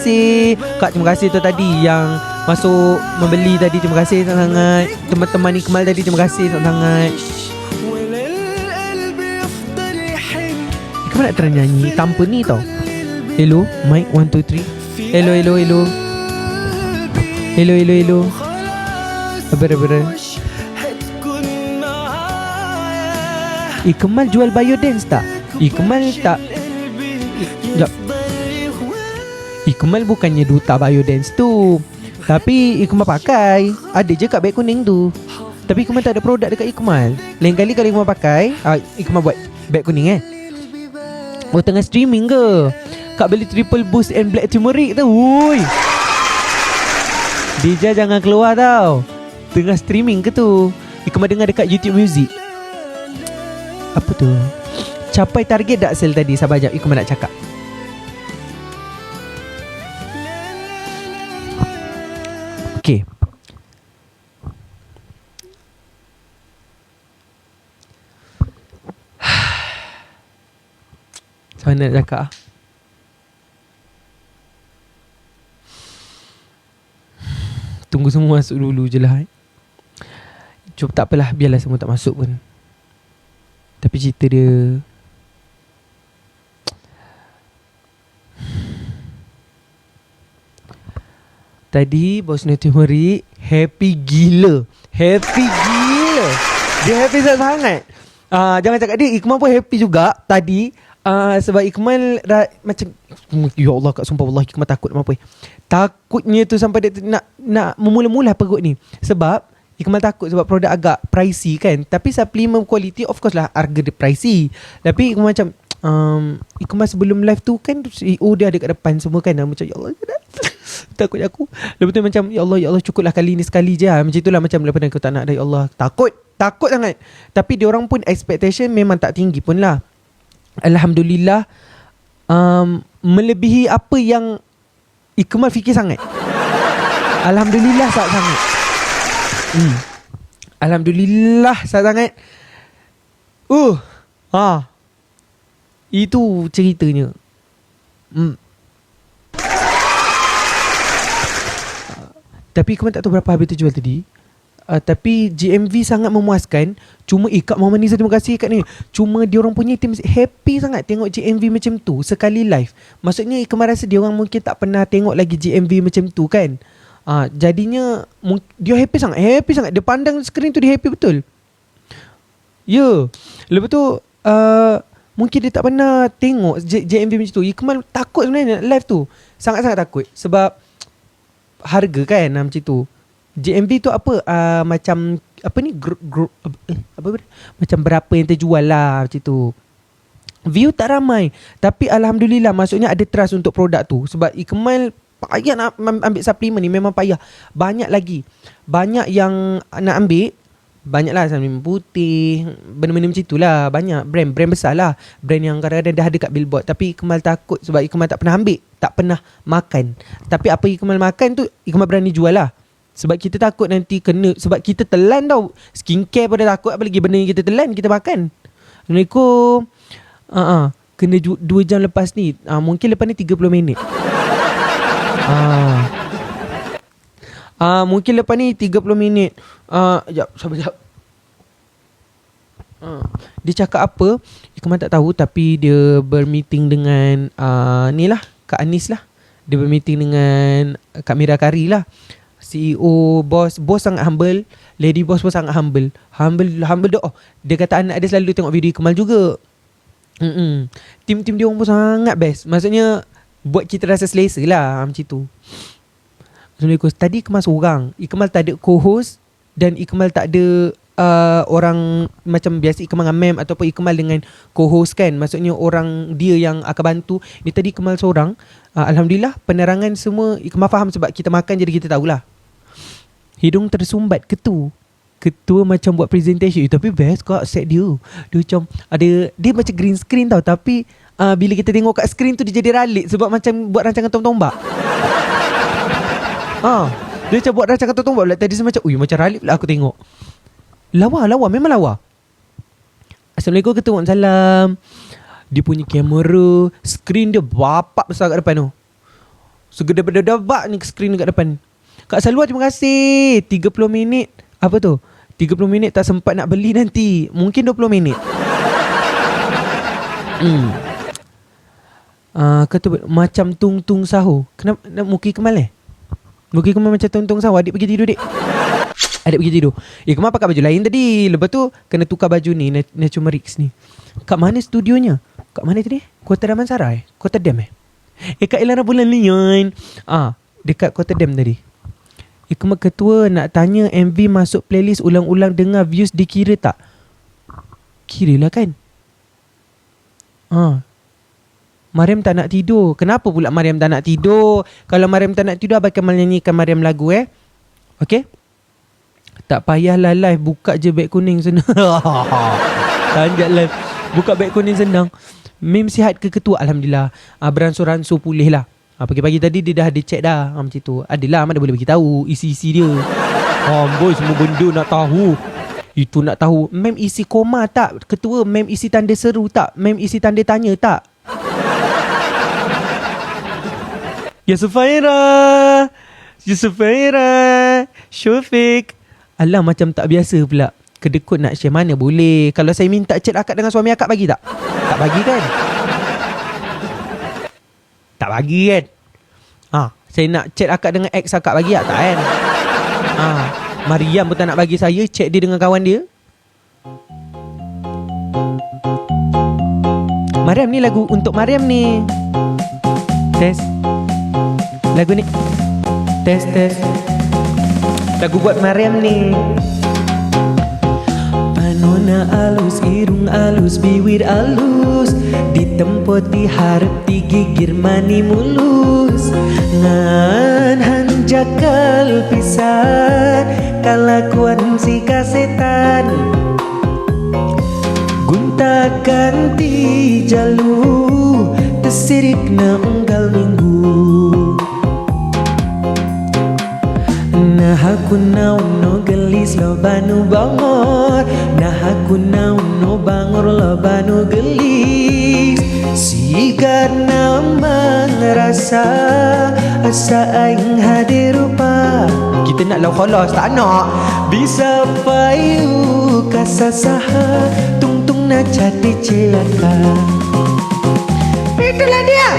kasih. Kak, terima kasih tu tadi yang masuk membeli tadi. Terima kasih sangat. Teman-teman Ikmal tadi, terima kasih sangat. Ikmal nak try nyanyi tanpa ni tau. Hello, mic 1, 2, 3. Hello, hello, hello. Hello, hello, hello. Apa. Ikmal jual biodance tak? Ikmal tak. Sekejap. Ikmal bukannya duta biodance tu, tapi Ikmal pakai. Ada je kat beg kuning tu. Tapi Ikmal tak ada produk dekat Ikmal. Lain kali kalau Ikmal pakai, Ikmal buat beg kuning Oh, tengah streaming ke? Kak beli triple boost and black turmeric tu. Ui, Dija jangan keluar tau. Tengah streaming ke tu? Ikmal dengar dekat YouTube Music. Apa tu? Capai target tak sale tadi? Sabar jap, Ikmal nak cakap. Okay. Macam mana nak cakap? Tunggu semua masuk dulu je lah. Cuba tak apalah, biarlah semua tak masuk pun. Tapi cerita dia, tadi bos Nati Mari happy gila. Dia happy sangat. Jangan cakap dia, Ikmal pun happy juga tadi. Sebab Ikmal macam, ya Allah Kak, sumpah wallahi Ikmal takut apa. Takutnya tu sampai dia nak memula-mula perut ni. Sebab Ikmal takut sebab produk agak pricey kan. Tapi supplement quality of course lah harga dia pricey. Tapi Ikmal macam Ikmal sebelum live tu kan CEO dia ada kat depan semua kan. Macam ya Allah takut aku. Lepas tu macam ya Allah cukuplah kali ni sekali je. Macam itulah, macam lepas aku tak nak dah, ya Allah. Takut sangat. Tapi diorang pun expectation memang tak tinggi pun lah. Alhamdulillah, melebihi apa yang Ikmal fikir sangat. Alhamdulillah sangat. Alhamdulillah sangat. Itu ceritanya. Tapi Ikmal tak tahu berapa habis tu jual tadi. Tapi GMV sangat memuaskan. Cuma Kak Muhammad Nizam, terima kasih kat ni. Cuma diorang punya team happy sangat tengok GMV macam tu sekali live. Maksudnya Ikmal rasa diorang mungkin tak pernah tengok lagi GMV macam tu kan. Jadinya dia happy sangat. Dia pandang skrin tu, dia happy betul. Ya. Lepas tu mungkin dia tak pernah tengok JMV macam tu. Ikmal takut sebenarnya live tu. Sangat-sangat takut. Sebab harga kan macam tu. JMV tu apa? Macam apa ni? Macam berapa yang terjual lah macam tu. View tak ramai. Tapi Alhamdulillah, maksudnya ada trust untuk produk tu. Sebab Ikmal payah nak ambil suplemen ni, memang payah. Banyak yang nak ambil. Banyak lah, suplemen putih, benda-benda macam tu lah. Banyak brand besar lah. Brand yang kadang-kadang dah ada kat billboard. Tapi Ikmal takut sebab Ikmal tak pernah ambil, tak pernah makan. Tapi apa Ikmal makan tu, Ikmal berani jual lah. Sebab kita takut nanti kena. Sebab kita telan tau. Skincare pun dah takut, apalagi benda yang kita telan, kita makan. Assalamualaikum. Kena 2 jam lepas ni. Mungkin lepas ni 30 minit. Mungkin lepas ni 30 minit. Sabar. Dia cakap apa Ikmal tak tahu. Tapi dia bermeeting dengan ni lah, Kak Anis lah. Dia bermeeting dengan Kak Mira Kari lah, CEO. Bos sangat humble. Lady boss pun sangat humble doh. Dia kata anak dia selalu tengok video Ikmal juga. Tim dia orang pun sangat best. Maksudnya buat kita rasa selesa lah macam tu. Assalamualaikum. Tadi Ikmal seorang. Ikmal tak ada co-host. Dan Ikmal tak ada orang macam biasa Ikmal dengan Mem ataupun Ikmal dengan co-host kan. Maksudnya orang dia yang akan bantu. Ni tadi Ikmal seorang. Alhamdulillah, penerangan semua Ikmal faham sebab kita makan, jadi kita tahulah. Hidung tersumbat ketua macam buat presentation. Tapi best kak set dia. Dia macam ada, dia macam green screen tau. Tapi bila kita tengok kat screen tu, dia jadi ralik sebab macam buat rancangan tombak. Dia macam buat rancangan tombak pula. Tadi saya macam macam ralik pula aku tengok. Lawa memang lawa. Assalamualaikum ketua, salam. Dia punya kamera, screen dia bapak besar kat depan tu. Segedap-gedap ni skrin dekat depan. Kak Salwa terima kasih. 30 minit. Apa tu? 30 minit tak sempat nak beli nanti. Mungkin 20 minit. Kata macam tung-tung sahur. Kenapa Muki Kemal Muki Kemal macam tung-tung sahur. Adik pergi tidur, Dik. Adik pergi tidur. Kemal pakai baju lain tadi. Lepas tu kena tukar baju ni, Naturix ni. Kat mana studionya? Kat mana tadi? Kota Damansara Kota Dam kat Ilana Bulan Leon. Dekat Kota Dam tadi. Kemal ketua nak tanya MV masuk playlist ulang-ulang dengar views dikira tak? Kira lah kan. Mariam tak nak tidur. Kenapa pula Mariam tak nak tidur? Kalau Mariam tak nak tidur, Abang Kemal nyanyikan Mariam lagu Okay. Tak payahlah live, buka je beg kuning senang. Tanjak live, buka beg kuning senang. Mem sihat ke ketua? Alhamdulillah. Beransur-ansur pulih lah. Pagi-pagi tadi dia dah ada check dah. Macam tu. Adalah mana boleh bagi tahu isi-isi dia. Boy, semua benda nak tahu. Itu nak tahu. Mem isi koma tak? Ketua, mem isi tanda seru tak? Mem isi tanda tanya tak? Ya Sufaira, Syafiq. Alah macam tak biasa pula. Kedekut nak share mana boleh. Kalau saya minta chat akak dengan suami akak, bagi tak? Tak bagi kan? Tak bagi kan? Saya nak chat akak dengan ex akak, bagi tak kan? Mariam pun tak nak bagi saya chat dia dengan kawan dia. Mariam ni lagu untuk Mariam ni. Test. Lagu ni. Test. Lagu buat Mariam ni. Panona alus, irung alus, bibir alus, ditempoti harap digigir mani mulus. Ngan hanjakal pisan kalakuan si kasetan. Gunta ganti jalu tesirik na unggal minggu. Nah aku naon no gelis lo banu bangor. Nah aku naon no bangor lo banu gelis. Sigar nama ngerasa asa aing hadir rupa. Kita nak lau kholos tak nak. Bisa payu kasasaha tungtung na jadi celaka. Itulah dia.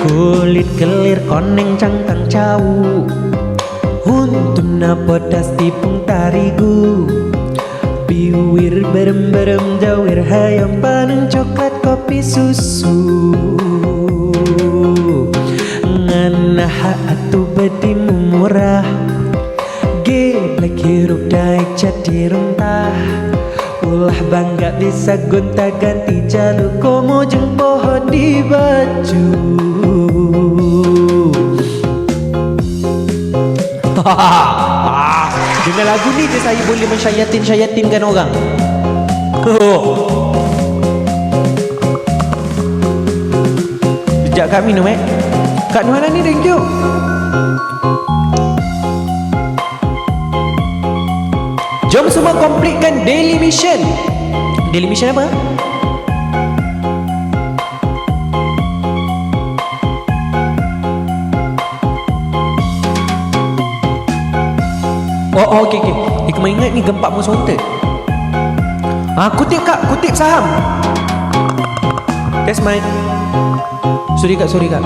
Kulit kelir koneng cangkang cau. Untung na podas tipung tarigu. Biwir berem-berem jawir hayam paneng coklat kopi susu. Nganaha atu bedimu murah. Geblek hirup daik jadi runtah. Ulah bangga bisa gonta ganti jalu komo jeng poho di baju. Dengan lagu ni je saya boleh mensyayatin-syayatinkan orang. Sekejap Kak minum Kak Nuhana ni thank you. Jom semua completekan daily mission. Daily mission apa? Okay. Kau ingat ni gempak musuh wanted. Kutip Kak, kutip saham. Test mic. Sorry Kak.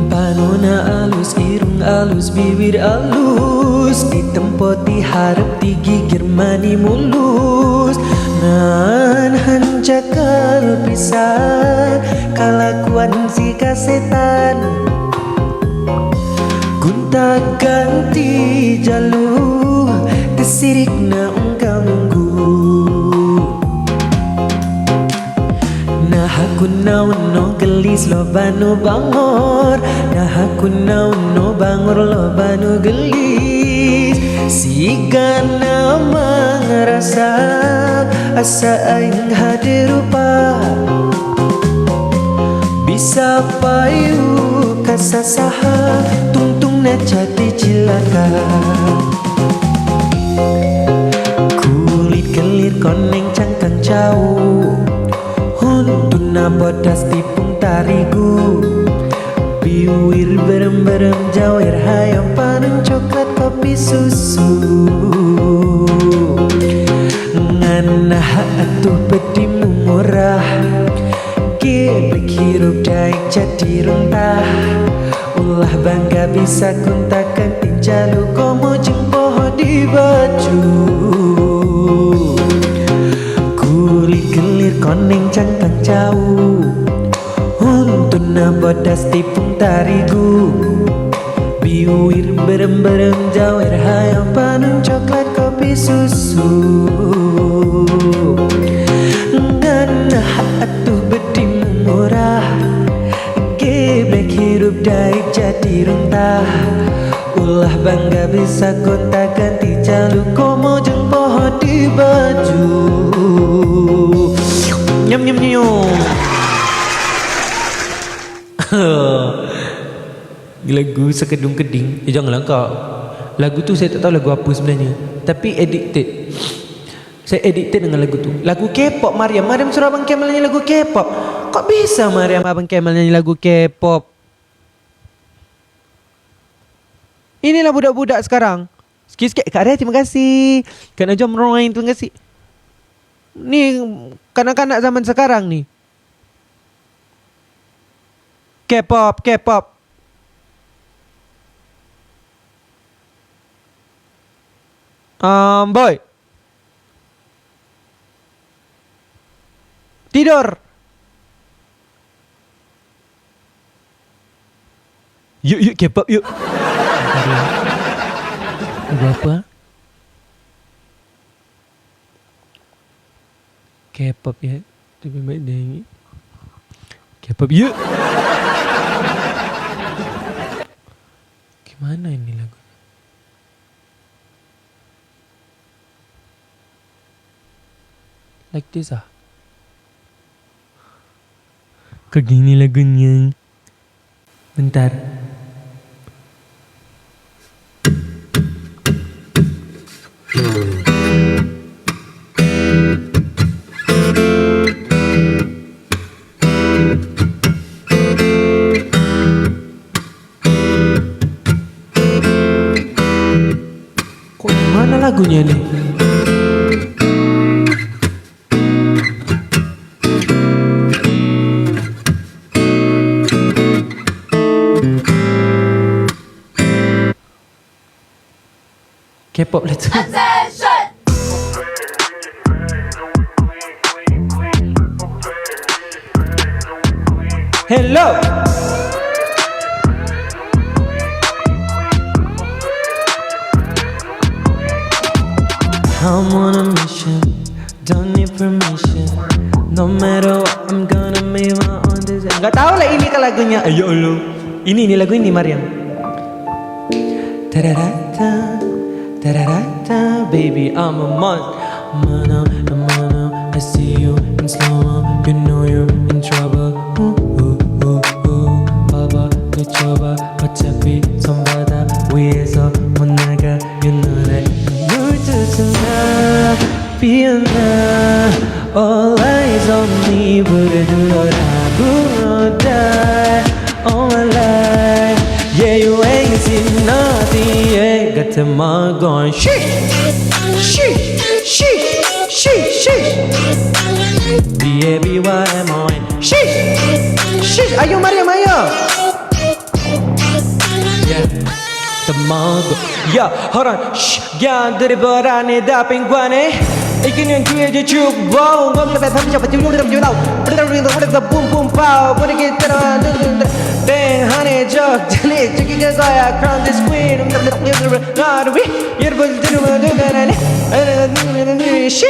Panona alus, irung alus, bibir alus, ditempoti harap digigir mani mulus. Nan hanjakal pisan kalakuan si kasetan. Gunta ganti jalu tesirik na ungkal minggu. Nah aku naon no gelis lo banu bangor. Nah aku naon no bangor lo banu gelis. Siga nama ngerasa asa aing hadir rupa. Bisa payu kasasaha tungtung na jadi cilaka. Kulit kelir koneng cangkang cau. Untuna bodas tipung tarigu, biwir berem-berem jawir hayam panen coklat kopi susu. Nganah atuh bedimu murah, geblek hirup daik jadi runtah. Ulah bangga bisa kuntakan tinjalu komo jempoh di baju. Kuli gelir koneng cangkang jauh, untuna bodas tipung tarigu, biwir berem-berem jawir hayam panen coklat kopi susu. Nganah atuh bedimu murah, geblek hirup daik jadi runtah. Ulah bangga bisa kontak ganti jalu komo jeng pohon di baju. Nyam nyam nyam. Lagu Sekedung Keding. Janganlah kau. Lagu tu saya tak tahu lagu apa sebenarnya, tapi addicted. Saya addicted dengan lagu tu. Lagu K-pop Mariam. Mariam suruh Abang Kemal nyanyi lagu K-pop. Kok bisa Mariam Abang Kemal nyanyi lagu K-pop? Inilah budak-budak sekarang. Sikit-sikit Kak Ria, terima kasih. Kak Najam Roin, terima kasih. Ni kanak-kanak zaman sekarang ni. K-pop, K-pop. Boy. Tidur. Yuk K-pop yuk. Lagu apa? K-pop ya. Tapi baik dia ni. K-pop yuk. Gimana ini lagu? Like this ah. Kok gini lagunya? Bentar. Kok gimana lagunya nih? K-pop lah tu. Hello. I'm on a mission, don't need permission. No matter what, I'm gonna make my own decision. Gak tahu lah ini kan lagunya. Ayo Allah. Ini lagu ini Mariam. Ta-da-da-da. Da-da-da-da, baby, I'm a man. I see you in slow-mo. You know you're in trouble. 봐봐, 놓쳐봐. 어차피 손바닥 위에서 못 나가. You know that. 물 두순간 피어나. All eyes on me. 불을 들어라. 불어 die. All my life. Yeah, you ain't seen nothing yet. Got them all going sheesh, sheesh, sheesh, sheesh, sheesh. B-A-B-Y-M-O-N sheesh, sheesh. Ayo Mariam, ayo. Yeah, them all go. Yeah, hold on. Shh, 갸들이 벌안에 다 뺑관에 이기는 뒤에 쭉 보고 검색에 삼십 번 지금 우리들 나오 우리들 붐붐 파워 분위기 따라 뱅 한해적 들리 죽이는 거야 crown this queen 나를 위 여러분 들으면 누가라니 she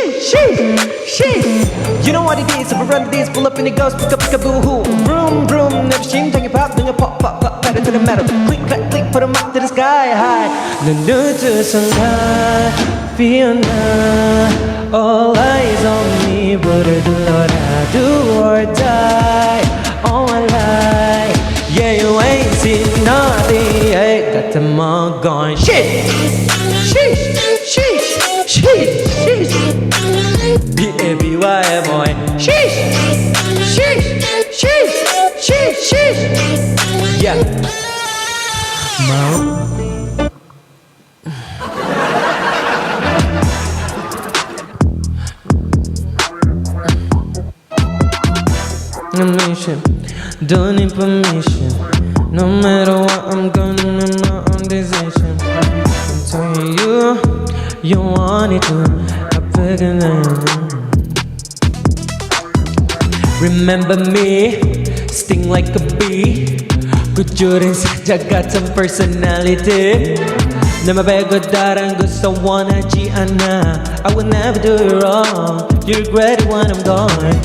you know what it is if I run this pull up and it goes pick up boo hoo vroom vroom 내가 심장이 팍 등에 pop better to the metal click clack click put 'em up to the sky high 눈 뜨순간 피어나 all eyes on me 불을 들러라 do or die all my life yeah you ain't seen nothing yet got them all going shit B-A-B-Y boy sheesh Mau mission, don't need permission. No matter what, I'm gonna make my own decision. I'm telling you, you want it to. I figured out. Remember me, sting like a bee. Kucurin saja got some personality. Nama baik gue darang gue sewana Gianna. I will never do you wrong. You regret it when I'm gone.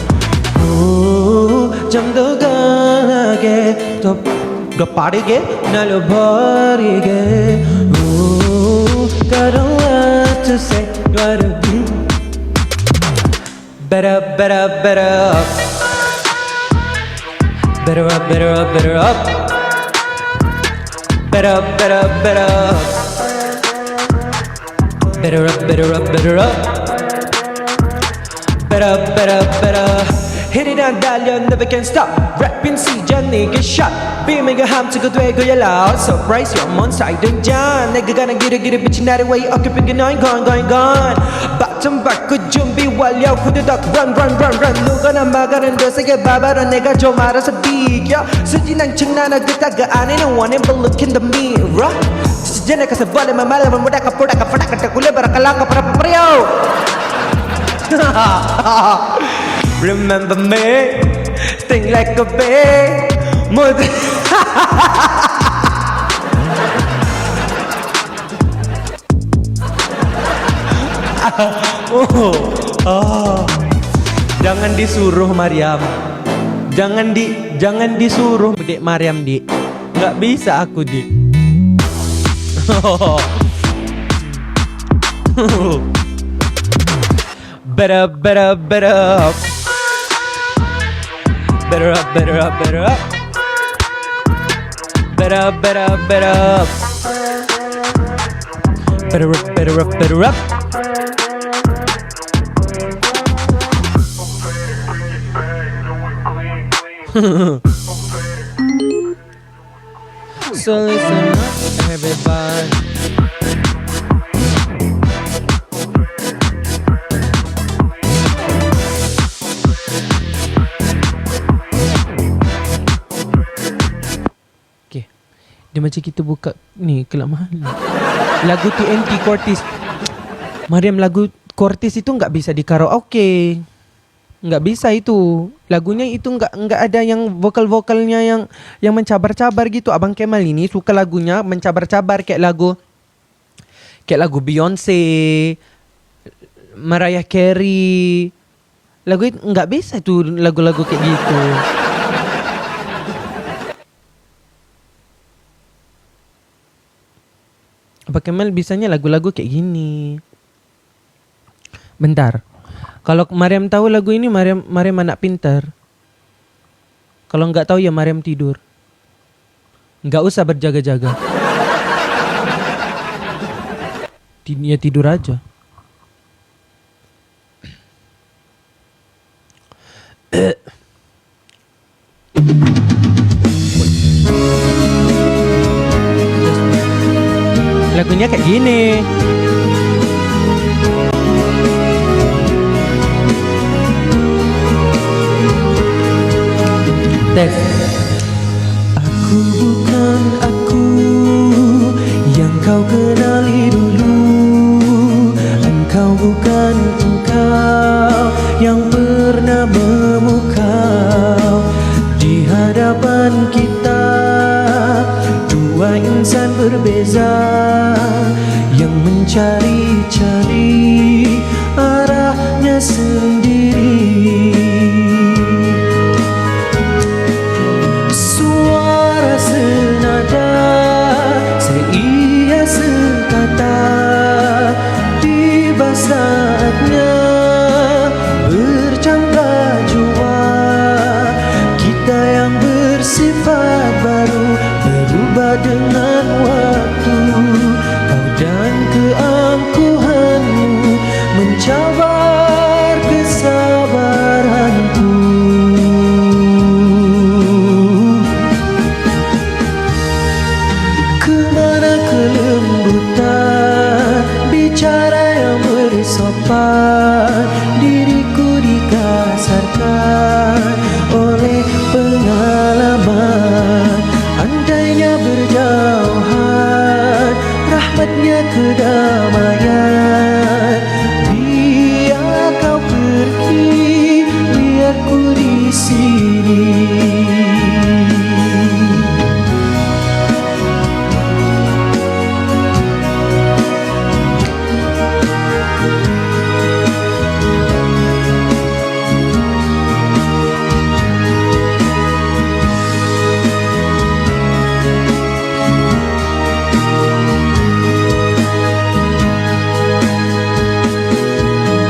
잠도 강하게 더 빠르게 날려버리게. Got a lot to say. Gotta be better, better, better up. Better up, better up, better up. Better up, better up, better up. Better up, better up, better up. Better up, better up, better up. Hit it and 달려, never can stop. Rapping season, nigga shot. 비밀과 함수가 되고 yellow. Surprise, your monster 등장. 내가 가는 길을 빛이 나를 way up. Keeping it going, going, going, going. 바텀 바꾸 준비 완료. 후드덕 run, run, run, run. 누구나 막아는 것에게 바바로 내가 좀 알아서 비겨. 수진한 척나나 그따가 안에는 one and look in the mirror. 지진에 가서 벌레만 말하면 무다가 뿌다가 뿌다가 굴레바라 갈라가 뿌라뿌라요. Remember me, think like a bee. Jangan disuruh Mariam. Jangan disuruh Dek Mariam, Dik. Nggak bisa aku, Dik. Better, better, better up. Better up, better up, better up. Better up, better up, better up. Better up, better up, better up. So listen up, everybody. Dia macam kita buka ni kelab mahal. Lagu TNT Cortez. Mariam, lagu Cortez itu enggak bisa di karaoke. Enggak bisa itu. Lagunya itu enggak ada yang vokal-vokalnya yang mencabar-cabar gitu. Abang Kemal ini suka lagunya mencabar-cabar kayak lagu Beyonce, Mariah Carey. Lagu itu enggak bisa tuh, lagu-lagu kayak gitu. Abang Kemal bisanya lagu-lagu kayak gini. Bentar. Kalau Mariam tahu lagu ini, Mariam anak pintar. Kalau enggak tahu ya Mariam tidur. Enggak usah berjaga-jaga. Ya tidur aja. Lagunya kayak gini. Tes. Aku bukan aku yang kau kenali dulu. Engkau bukan engkau yang pernah memukau di hadapan kita. Dua insan berbeza yang mencari-cari arahnya sendiri. Suara senada seia sekata, tiba saatnya bercambah jua. Kita yang bersifat baru berubah dengan waktu. Kau dan keangkuhanmu mencabar kesabaranku.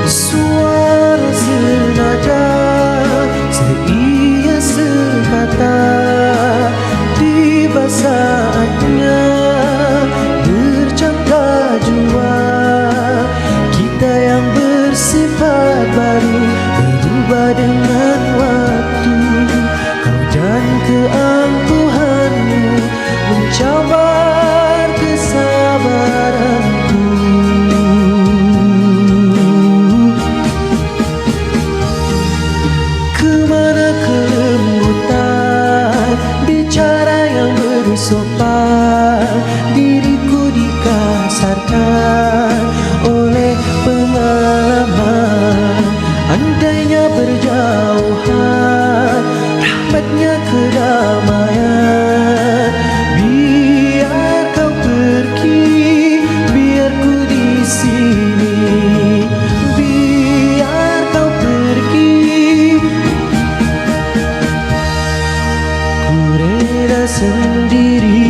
Suara senada seia sekata, tiba saatnya bercakap jua. Kita yang bersifat baru berubah dengan waktu. Kau dan keangkuhanmu mencabar kesabaranku. Kemana kelembutan bicara yang bersopan, diriku dikasarkan oleh pengalaman. Andainya berjauhan, rahmatnya kedamaian. Biar kau pergi, biar ku di sini. Biar kau pergi, ku rela sendiri.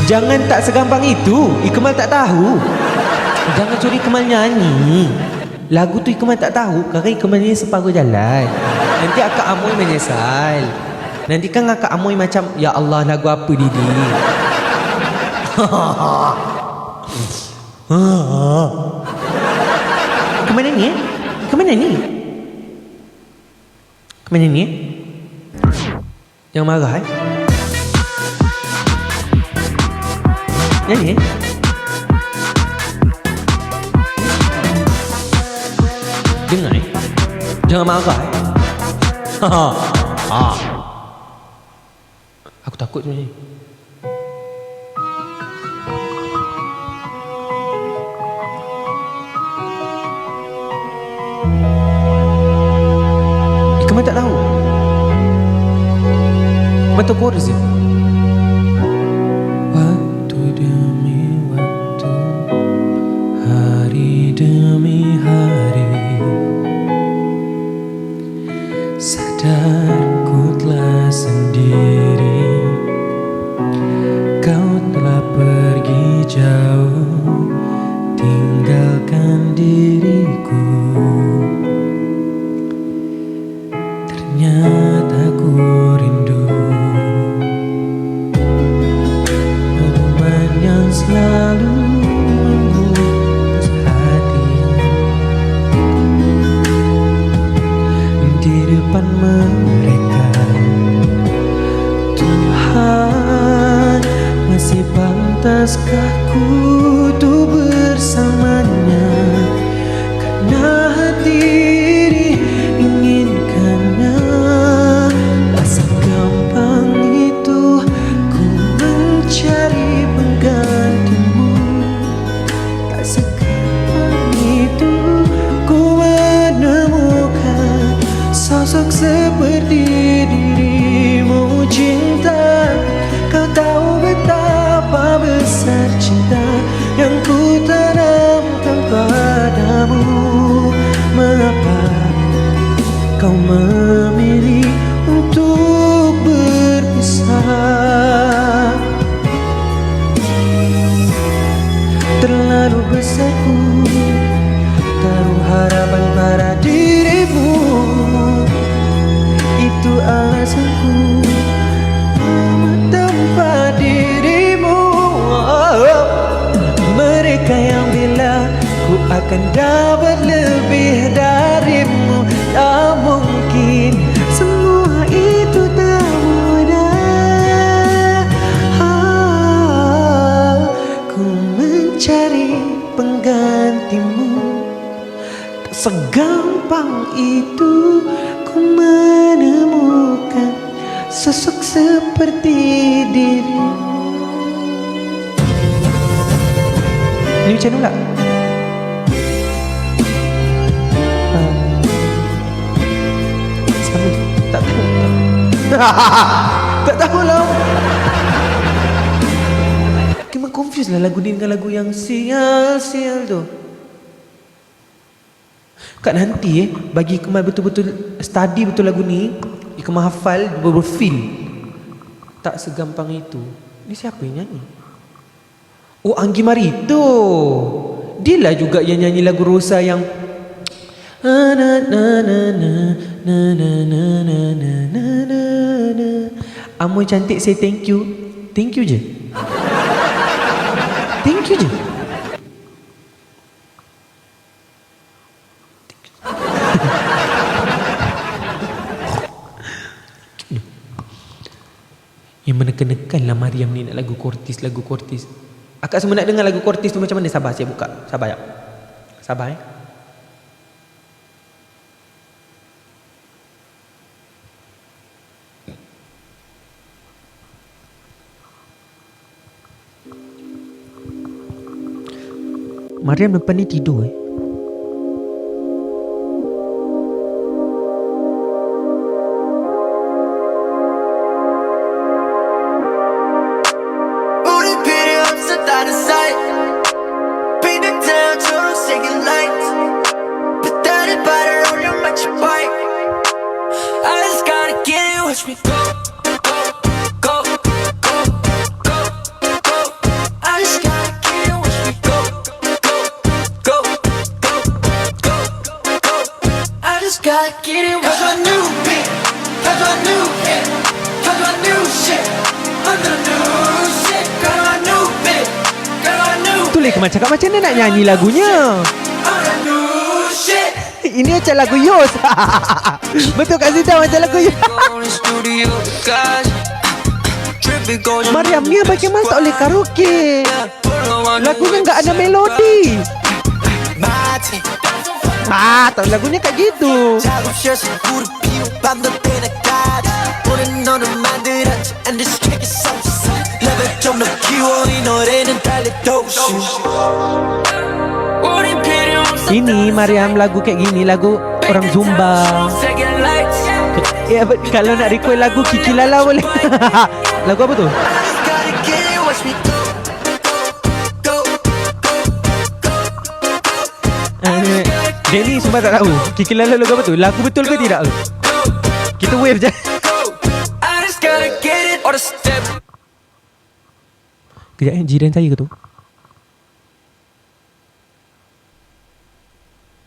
Jangan tak segampang itu. Ikmal tak tahu. Jangan curi Ikmal nyanyi. Lagu tu Ikmal tak tahu. Kerana Ikmal ni separuh jalan. Nanti Akak Amoy menyesal. Nanti kan Akak Amoy macam, ya Allah, lagu apa Didi? Kemana ni? Kemana ni? Kemana ni? Jangan marah Nyanyi dengar jangan marah Aku takut sebenarnya. Kamu tak tahu Betul chorus je. Waktu demi waktu, hari demi hari, sadar ku telah sendiri. Kau telah pergi jauh, tinggalkan diriku. Ternyata ku rindu teman yang selalu membungkus hati. Di depan mereka, Tuhan, masih pantaskah ku tuh bersamanya? Karena hati ini inginkannya. Tak segampang itu ku mencari penggantimu. Tak segampang itu ku menemukan sosok seperti dirimu. Cinta, kau tahu betapa besar cinta yang ku tanamkan padamu. Mengapa kau memilih untuk berpisah? Terlalu besar ku taruh harapan pada dirimu. Itu alasanku tanpa dirimu. Mereka yang bilang ku akan dapat lebih darimu, tak mungkin. Semua itu tak mudah. Ku mencari penggantimu. Tak segampang itu ku menemukan sosok seperti dirimu. Ini macam mana pula? Tak tahulah. Memang confuse lah lagu ni dengan lagu yang sial-sial tu. Kak nanti bagi Kemal betul-betul study betul lagu ni, Kemal hafal, berfeel. Tak segampang itu. Ni siapa yang nyanyi? Oh, Anggi Marito. Dia lah juga yang nyanyi lagu Rosa yang Amoy cantik say thank you. Thank you je. Thank you je. Yang menekan-nekan lah Mariam ni nak lagu Kortis. Akak semua nak dengar lagu Kortis tu macam mana? Sabar, saya buka. Sabar ya. Sabar eh. Mariam depan ni tidur eh. Tulis Kemal cakap macam mana nak nyanyi lagunya. Ini macam lagu Yos. Betul Kak Zita macam lagu Yos. Mariam ni Abang Kemal tak boleh karaoke. Lagunya enggak ada melodi. Tak lagunya kat gitu. Ini Mariam lagu kayak gini, lagu orang Zumba. Ya, kalau nak request lagu Kiki Lala boleh. Lagu apa tu? Jenny semua tak tahu Kiki Lala lagu apa tu? Lagu betul ke tidak? Kita wave je. Kejap jiran saya ke tu?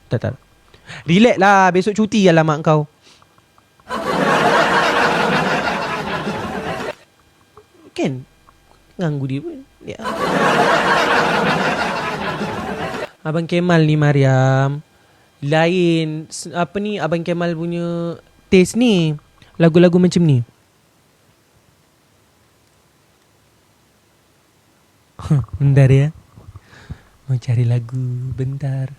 Tak. Relax lah, besok cuti alamak kau. Kan? Ganggu dia pun. Ya. Abang Kemal ni Mariam. Lain apa ni Abang Kemal punya taste ni. Lagu-lagu macam ni. Bentar ya. Mau cari lagu bentar.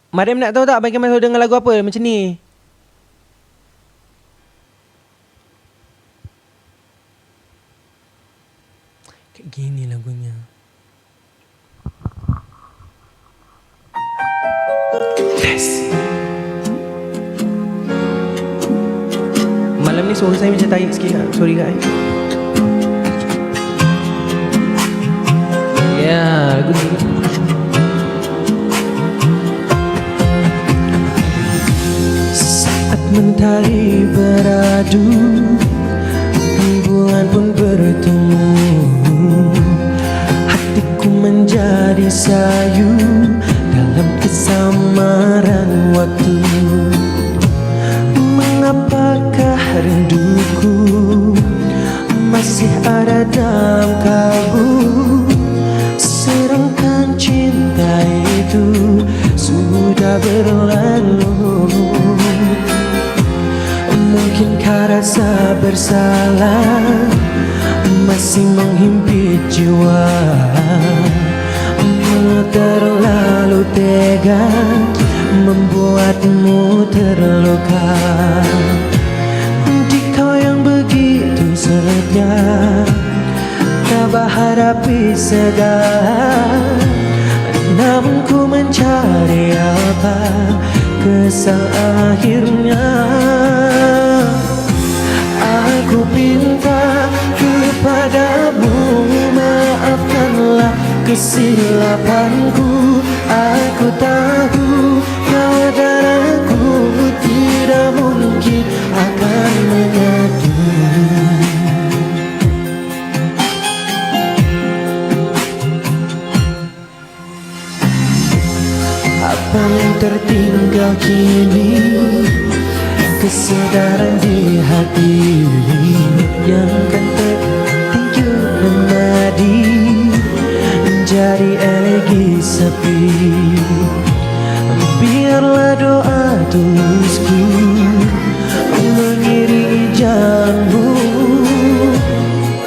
Mariam nak tahu tak Abang Kemal dengar lagu apa macam ni? Kayak gini lagunya. Yes. Malam ni suara saya macam tarik sikit. Sorry guys. Ya, lagu ni. Mentari beradu, bulan pun bertemu, hatiku menjadi sayu dalam kesamaran waktu. Mengapakah rinduku masih ada dalam kalbu, sedangkan cinta itu sudah berlalu. Mungkinkah rasa bersalah masih menghimpit jiwa, terlalu tega membuatmu terluka. Di kau yang begitu setia, tabah hadapi segala, namun ku mencari apa kesal akhirnya. Aku minta kepadamu, maafkanlah kesilapanku. Aku tahu kau dan aku tidak mungkin akan menyatu. Apa yang tertinggal kini, kesedaran di hati yang kan tertidur menadi, menjadi elegi sepi. Biarlah doa tulusku mengiringi jalanmu,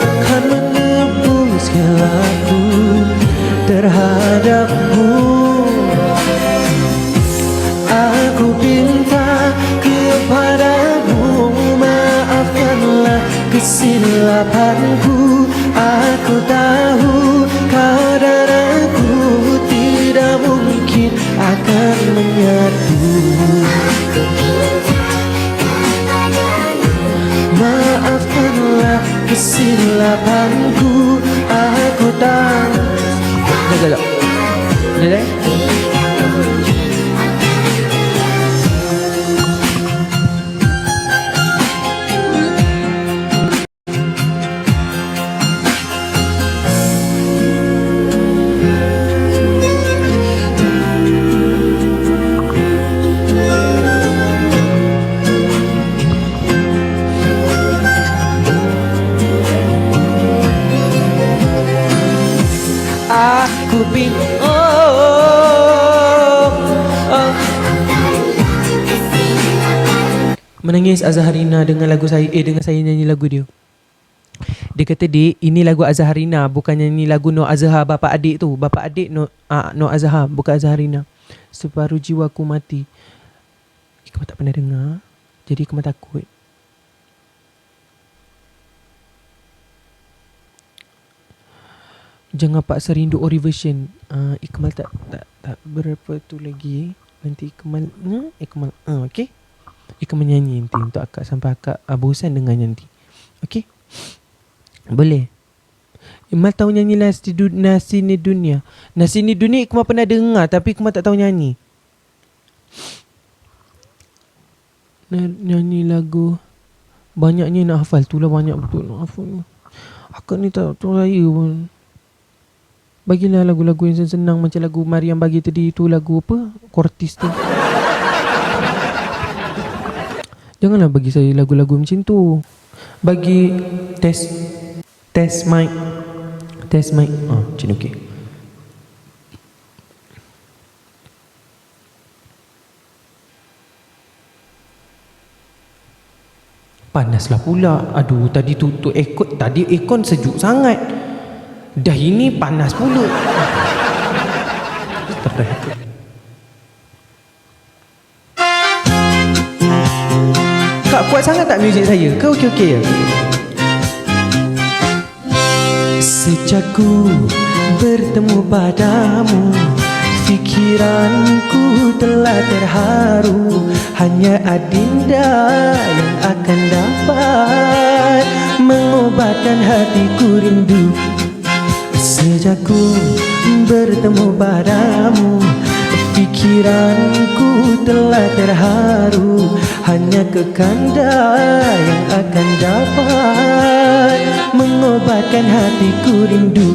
kan menebus khilafku terhadapmu. Aku minta kepadamu, maafkanlah kesilapanku. Aku tahu kau dan aku tidak mungkin akan menyatu. Maafkanlah kesilapanku. Aku tahu. Dah. Aku bingung. Menangis Azharina dengan lagu saya, dengan saya nyanyi lagu dia. Dia kata, "Dik, ini lagu Azharina, bukan nyanyi lagu Nur Azhar bapa adik tu. Bapa adik Nur Azhar, bukan Azharina. Separuh jiwaku mati." Kamu tak pernah dengar, jadi kamu takut. Jangan paksa rindu ori version. Ikmal tak berapa tu lagi. Nanti Ikmal okey. Ikmal nyanyi nanti untuk akak sampai akak bosan dengar nanti. Okey. Boleh. Ikmal tahu nyanyi Nasi Ni Dunia. Nasi Ni Dunia Ikmal pernah dengar tapi Ikmal tak tahu nyanyi. Nyanyi lagu banyaknya nak hafal. Itulah banyak betul nak hafal. Akak ni tak tahu raya pun. Bagilah lagu-lagu yang senang macam lagu Mariam bagi tadi tu, lagu apa? Kortis tu. Janganlah bagi saya lagu-lagu macam tu. Bagi test mic. Macam ni okey. Panaslah pula. Aduh, tadi tu aircon, tadi aircon sejuk sangat. Dah ini panas pula. Kak, kuat sangat tak muzik saya? Ke okey-okey je? Sejak ku bertemu padamu, fikiranku telah terharu. Hanya adinda yang akan dapat mengobatkan hatiku rindu. Sejak ku bertemu padamu, fikiranku telah terharu. Hanya kekanda yang akan dapat mengobatkan hatiku rindu.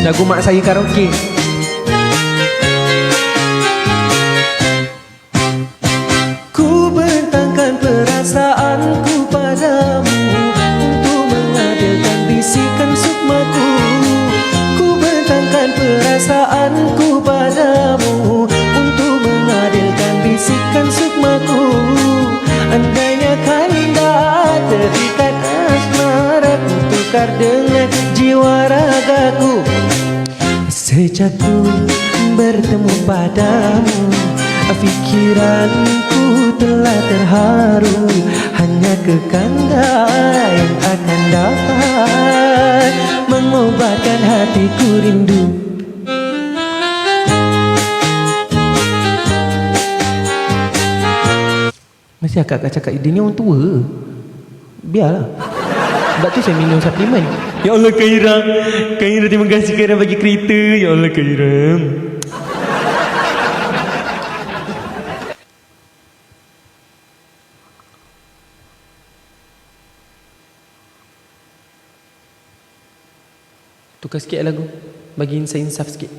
Lagu mak saya karaoke. Ku bentangkan perasaanku padamu untuk mengadilkan bisikan sukmaku. Ku bentangkan perasaanku padamu untuk mengadilkan bisikan sukmaku. Andainya kanda terikat asmara, ku tukar dengan jiwa ragaku. Sejak ku bertemu padamu, fikiranku telah terharu. Hanya kekanda yang akan dapat mengobatkan hatiku rindu. Masih akak cakap dia ni orang tua. Biarlah. Sebab tu saya minum suplemen. Ya Allah Kak Iram, Kak Iram terima kasih Kak Iram bagi kereta. Ya Allah Kak Iram. Tukar sikit lagu. Bagi insaf sikit.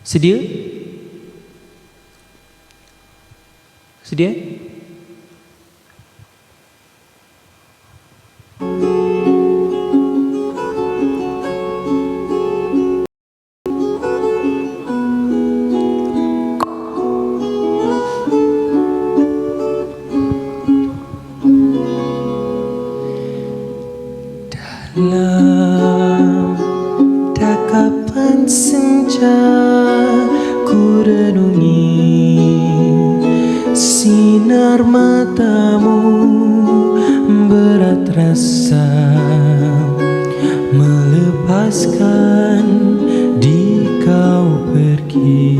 Sedia? Sedia? Dalam dakapan senja ku renungi sinar matamu berat rasa melepaskan di kau pergi.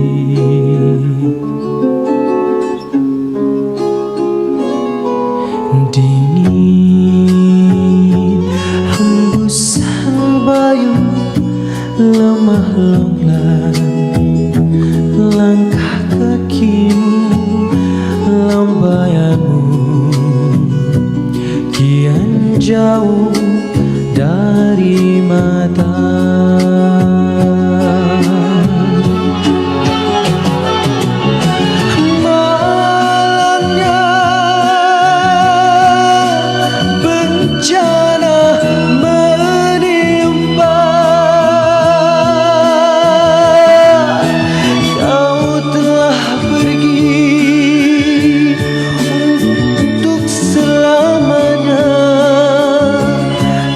Dingin hembusan bayu lemah longlang langkah kakimu lambaianmu kian jauh dari mata. Malamnya bencana menimpa, kau telah pergi untuk selamanya,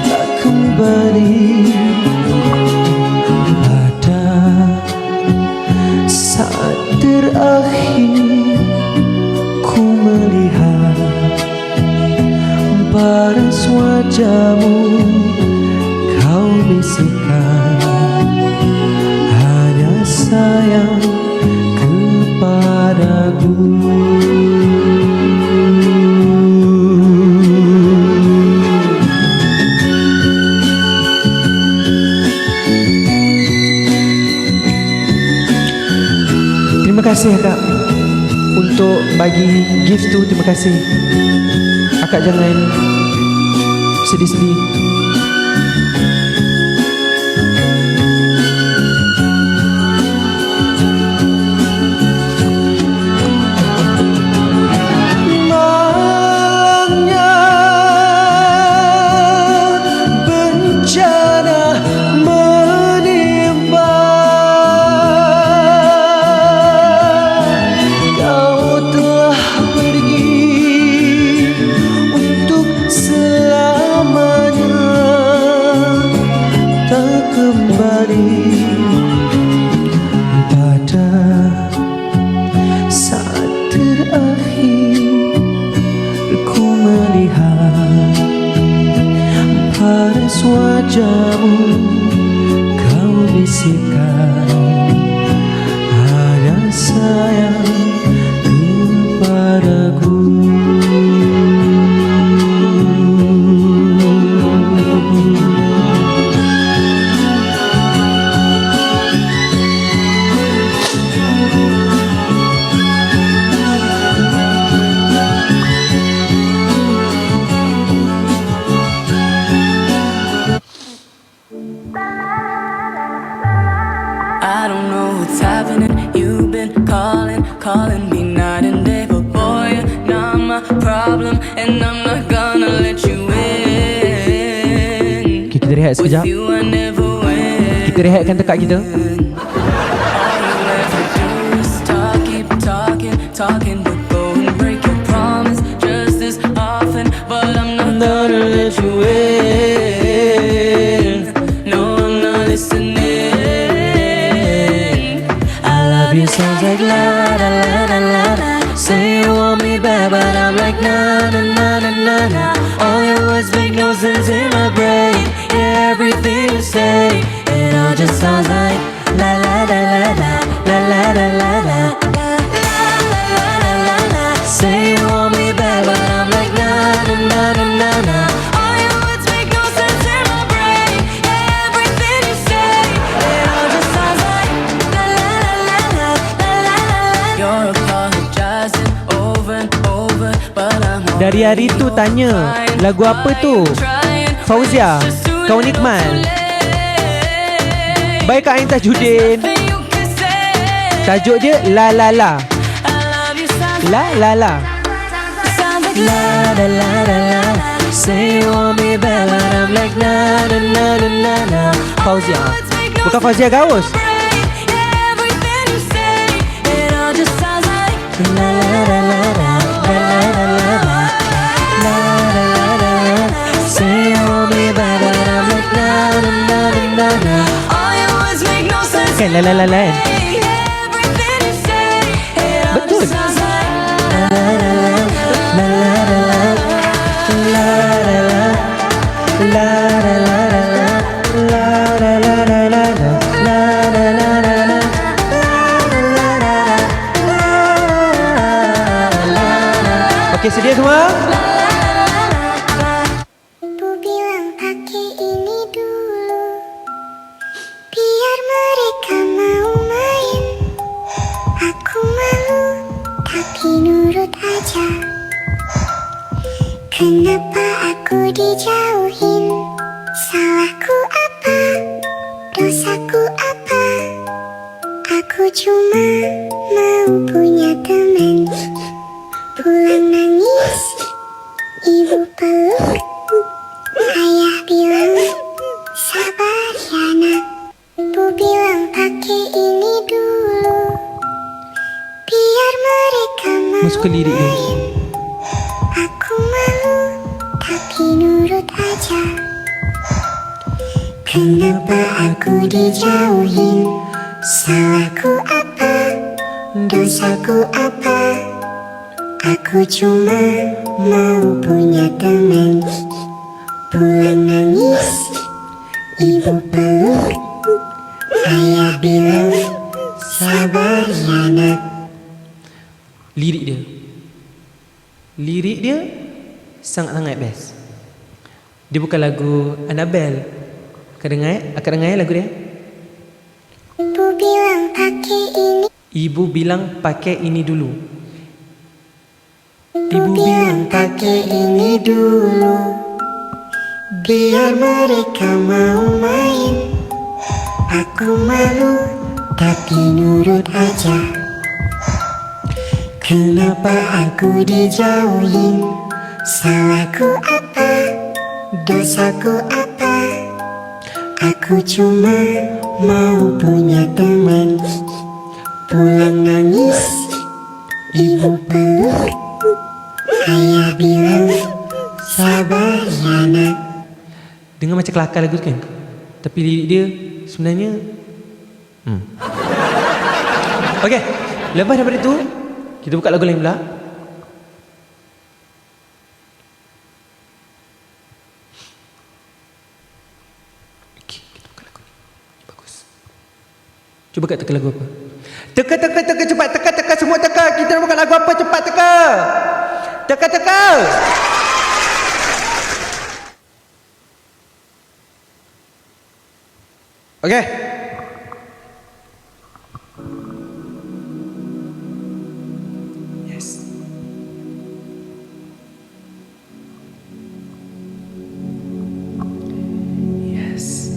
tak kembali. Pada saat terakhir ku melihat paras wajahmu, kau bisikkan hanya sayang kepadaku. Terima kasih Kak untuk bagi gift tu. Terima kasih. Akak jangan sedih-sedih. Malamnya bencana menimpa, kau telah pergi untuk selamanya, tak kembali. Pada saat terakhir ku melihat paras wajahmu, kau bisikkan hanya sayang kepadaku. I don't know what's happening. You've been calling me night and day, but boy, you're not my problem, and I'm not gonna let you in. Okay, kita rehat sekejap. With you I never win. Kita rehatkan tekak kita. All you ever do is talk, keep talking, but go and break bad, but I'm like na na na na na na. All your words make no sense in my brain. Yeah, everything you say, it all just sounds like la la la la la la la la la la. Say you want me back, but I'm like na na na na na na. All your words make no sense in my brain. Yeah, everything you say, it all just sounds like la la la la la la la. You're apologizing over and over, but I'm Dari hari tu tanya, lagu apa tu? Fauzia, Kau Nikmal. Baik Kak Ain Tajudin. Tajuk dia La La La. La La La. La la la la la. Say you want me back, but I'm like na na na na na na. Fauzia. Bukan Fauzia Gaus. Everything you say, it all just sounds like la la la la la la la la la la la la la. Say you want me back, but I'm like na na na na na na. All your words make no sense. Kan La La La La kan? Everything you say, it all Betul. just sounds like la la la la la la la la la. Okey, sedia semua? Ibu bilang pakai ini dulu, biar mereka mau main. Aku malu, tapi nurut aja. Kenapa aku dijauhin? Salahku apa? Dosaku apa? Aku cuma mau punya teman. Pulang nangis, ibu peluk, ayah bilang sabar ya nak. Ibu bilang pakai ini dulu, biar mereka mau Masuk ke lirik dia. main. Aku malu, tapi nurut aja. Kenapa aku dijauhin? Salahku apa? Dosaku apa? Aku cuma mau punya teman. Pulang nangis, ibu peluk, ayah bilang sabar ya nak. Lirik dia. Lirik dia sangat-sangat best. Dia bukan lagu Annabelle. Akak dengar lagu dia? Ibu bilang pakai ini. Ibu bilang pakai ini dulu. Ibu bilang pakai ini dulu, biar mereka mau main. Aku malu, tapi nurut aja. Kenapa aku dijauhin? Salahku apa? Dosaku apa? Aku cuma mau punya teman. Pulang nangis, ibu peluk, ayah bilang sabar ya nak. Dengar macam kelakar lagu tu kan? Tapi lirik dia sebenarnya Okey, lepas daripada tu kita buka lagu lain pula. Okey, kita buka lagu ni. Bagus. Cuba kat teka lagu apa? Teka cepat, teka semua teka. Kita nak buka lagu apa? Cepat teka. Teka. Okey. Yes. Yes.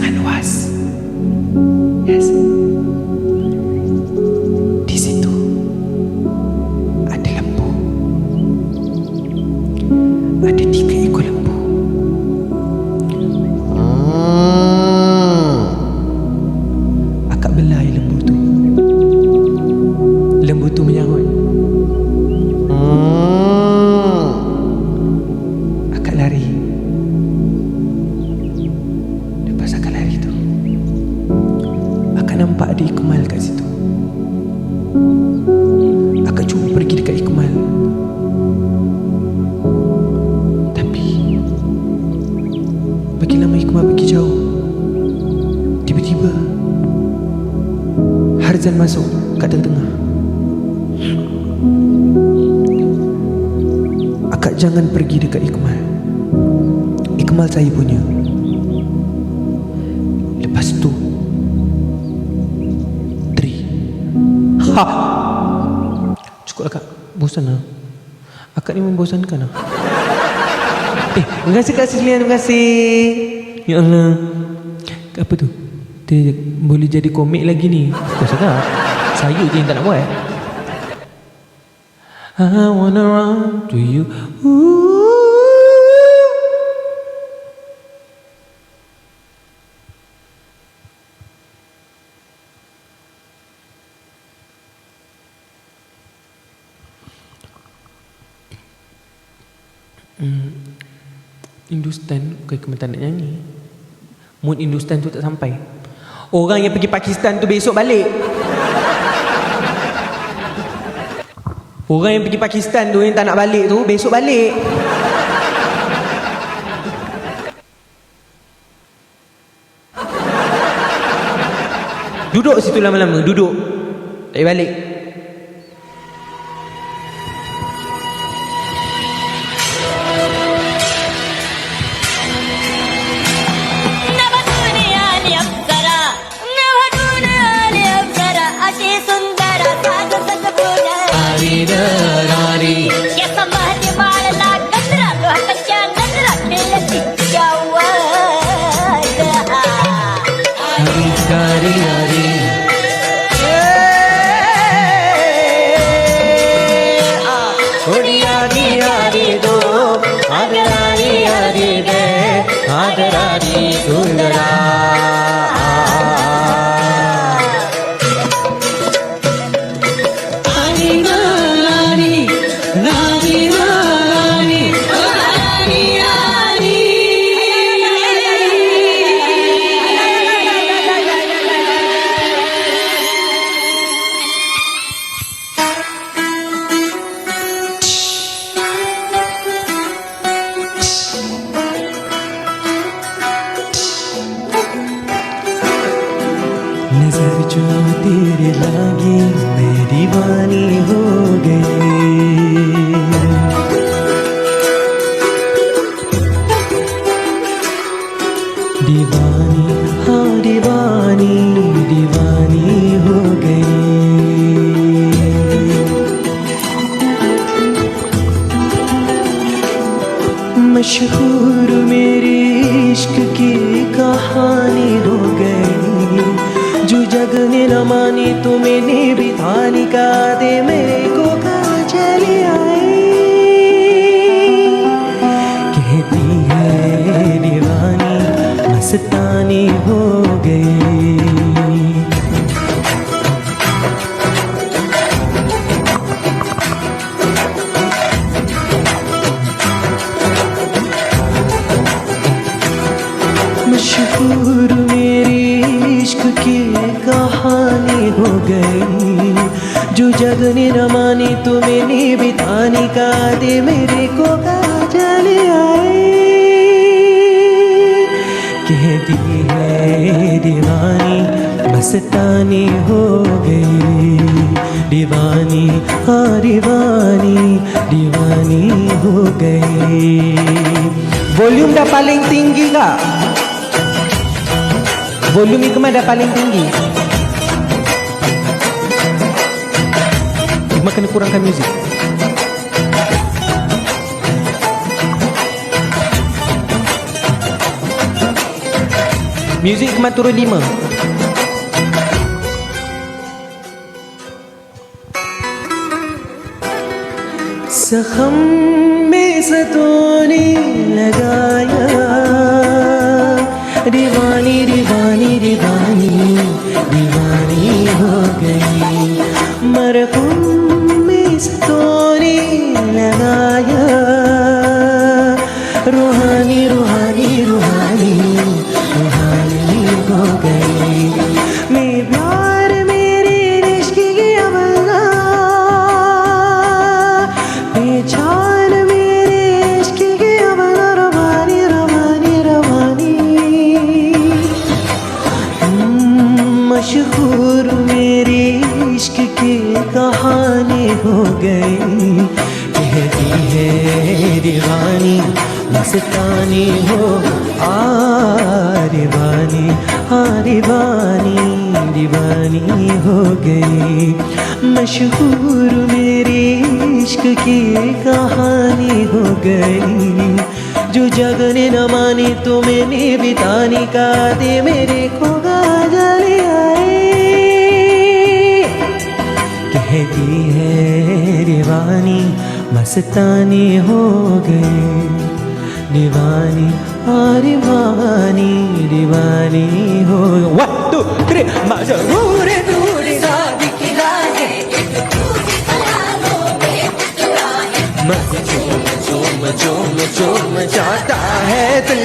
sangat luas. Yes. Di situ ada lembu. Ada 3 ekor lembu. Akak belai lembu tu. Lembu tu menyahut. Akak lari. Lepas akak lari tu, akak nampak ada Ikmal kat situ. Akak cuba pergi dekat Ikmal, tapi makin lama Ikmal pergi jauh. Tiba-tiba Harzan masuk kat tengah-tengah. Akak jangan pergi dekat Ikmal. Ikmal saya punya. Lepas tu Tri. Ha! Cukup akak. Bosan lah. Akak ni membosankan lah. Terima kasih Kak Sislian. Terima kasih. Ya Allah. Apa tu? Dia boleh jadi komik lagi ni. Kau cakap saya je yang tak nak buat. I wanna run to you. Hindustan bukan kementan nak nyanyi. Mood Hindustan tu tak sampai. Orang yang pergi Pakistan tu besok balik. Orang yang pergi Pakistan tu yang tak nak balik tu besok balik. Duduk situ lama-lama. Duduk. Tak payah balik. नजर जो तेरे लागी मैं दीवानी हो गई दीवानी हाँ दीवानी दीवानी हो गई मशहूर मेरी इश्क की कहानी हो गई जो जग ने न मानी तो मैंने भी थानी का दे मेरे को कहा चली आई कहती है दीवानी मस्तानी हो गई मशहूर मेरी इश्क की कहानी हो गई जो जग ने न मानी तो मैंने भी थानी का दे मेरे को कहा चली आई कहती है दीवानी मस्तानी हो गई दीवानी हाँ दीवानी दीवानी हो गई Volume dah paling tinggi kak? Volume Ikmal dah paling tinggi. Ikmal kena kurangkan muzik. Music Ikmat turun 5. जख्म में सतोने लगाया दीवानी दीवानी दीवानी दीवानी हो गई मरहूम में सतोने लगाया रूहानी रूहानी रूहानी रूहानी हो गई मैं प्यार मेरे इश्क की अवला पहचान मेरे इश्क की अवला रवानी रवानी रवानी मशहूर मेरे इश्क की कहानी हो गई कहती है दीवानी मस्तानी हो दीवानी दीवानी दीवानी हो गई मशहूर मेरी इश्क की कहानी हो गई जो जगने न मानी तो मैंने बिताने का दे मेरे को गाजले आए कहती है दीवानी मस्तानी हो गई दीवानी दीवानी दीवानी हो 1 2 3 मजबूर दूरी शादी की चूम चूम चूम जाता है दिल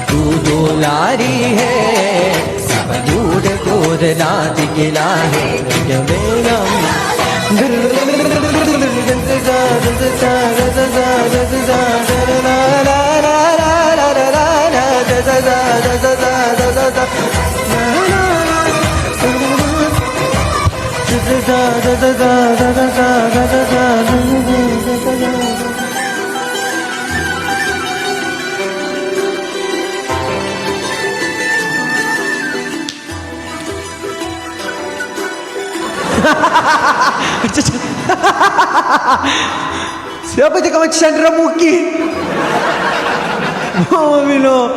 तू दुलारी है सब दूर दूर लात गिला है Siapa cakap macam Chandra Mukhi? Oh Milo,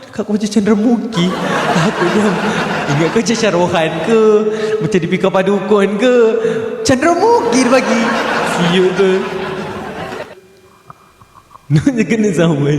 cakap macam Chandra Mukhi. Aku diam. Ingat kau macam Syarohan ke? Macam Deepika Padukone ke? Chandra Mukhi dia bagi. Siut tu. Nak kena zaman.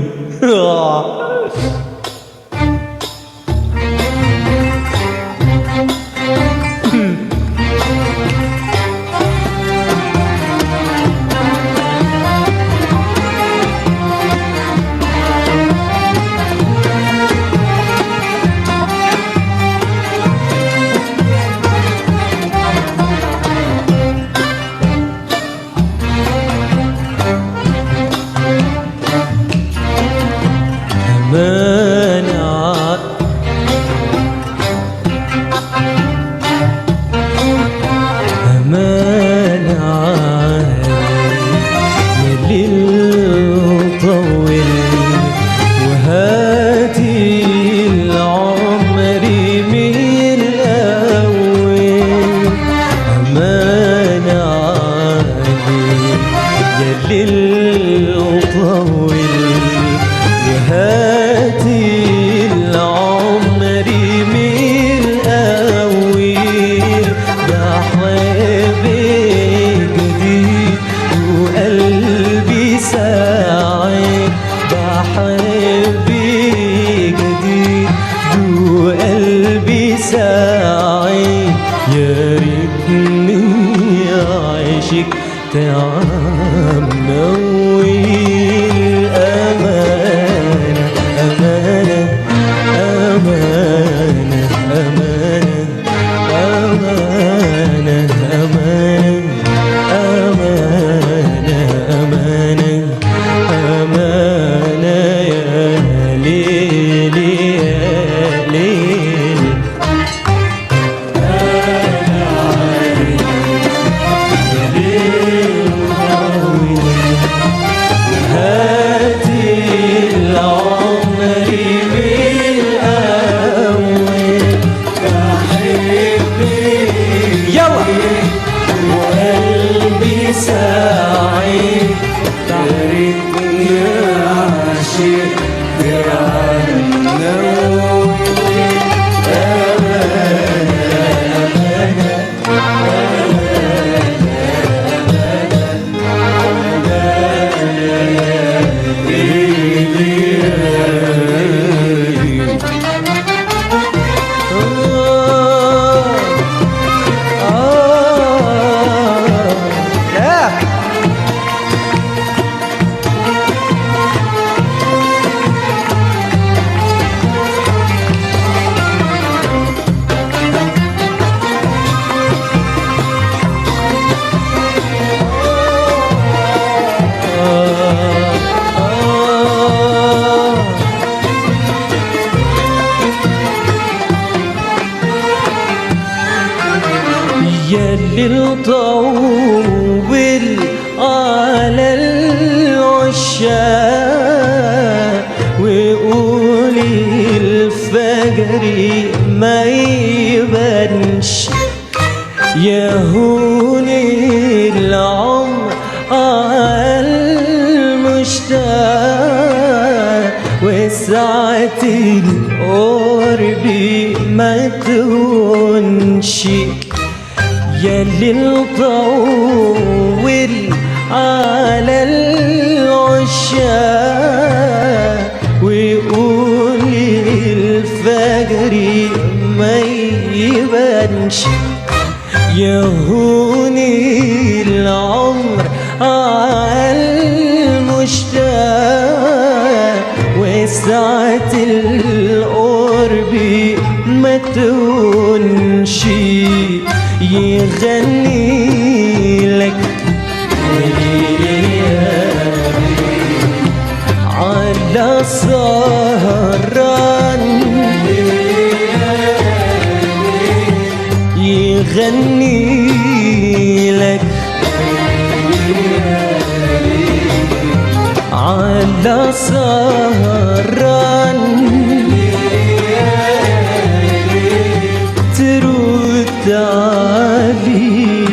للطول على العشاق وقولي الفجر ما يبانش يا هون العمر على المشتاق وسعة القرب ما تهونش يا للطول على العشاق وقولي الفجر ما يبانش يا هون العمر على المشتاق وسعة القرب ما تهونش يغني لك على سهران يغني لك على سهران ترد علي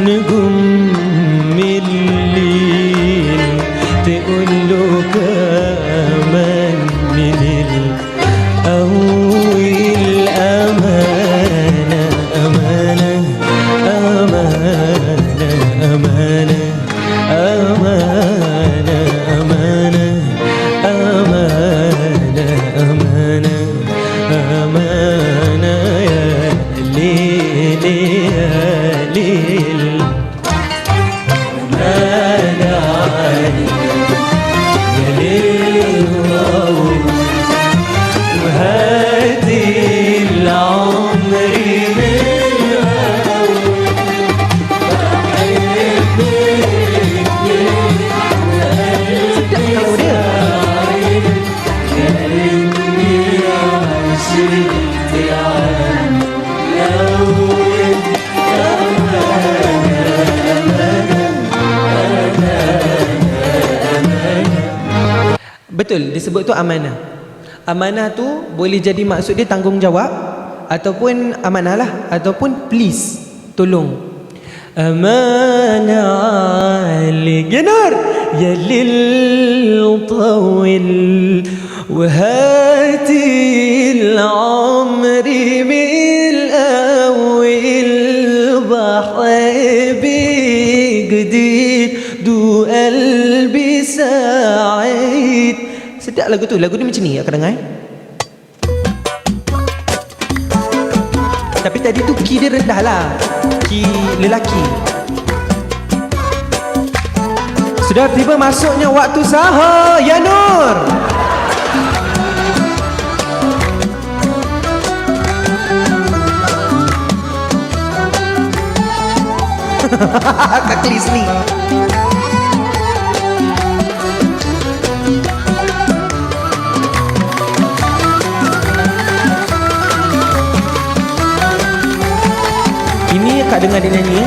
نجوم الليل تقول له كمان من الأول أمانة أمانة أمانة أمانة أمانة أمانة أمانة أمانة أمانة يا ليل يا ليل أمانة عليك يا ليل وهاتي العمر من betul disebut tu amanah. Amanah tu boleh jadi maksud dia tanggungjawab ataupun amanah lah ataupun please tolong. Amanah alik ya Nur ya lil tawil وهاتي العمر من الأول بحبي جديد دو قلبي سعيد. Sedap lagu tu. Lagu ni macam ni akak dengar. Tapi tadi tu key dia rendah lah, key lelaki. Sudah tiba masuknya waktu sahur ya Nur. Kak Klis ni. Ini kak dengar dia nyanyi.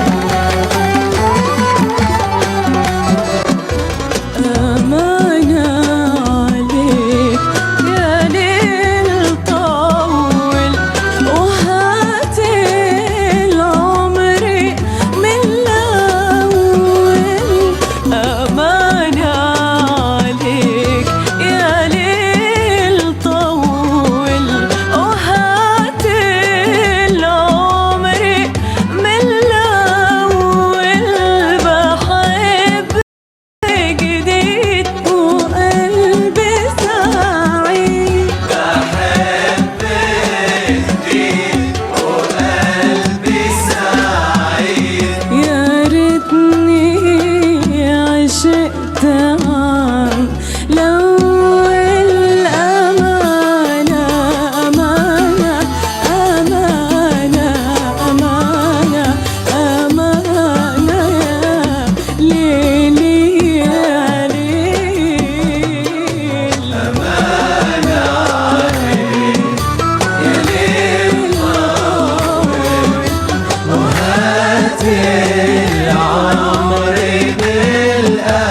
العمر بالأول.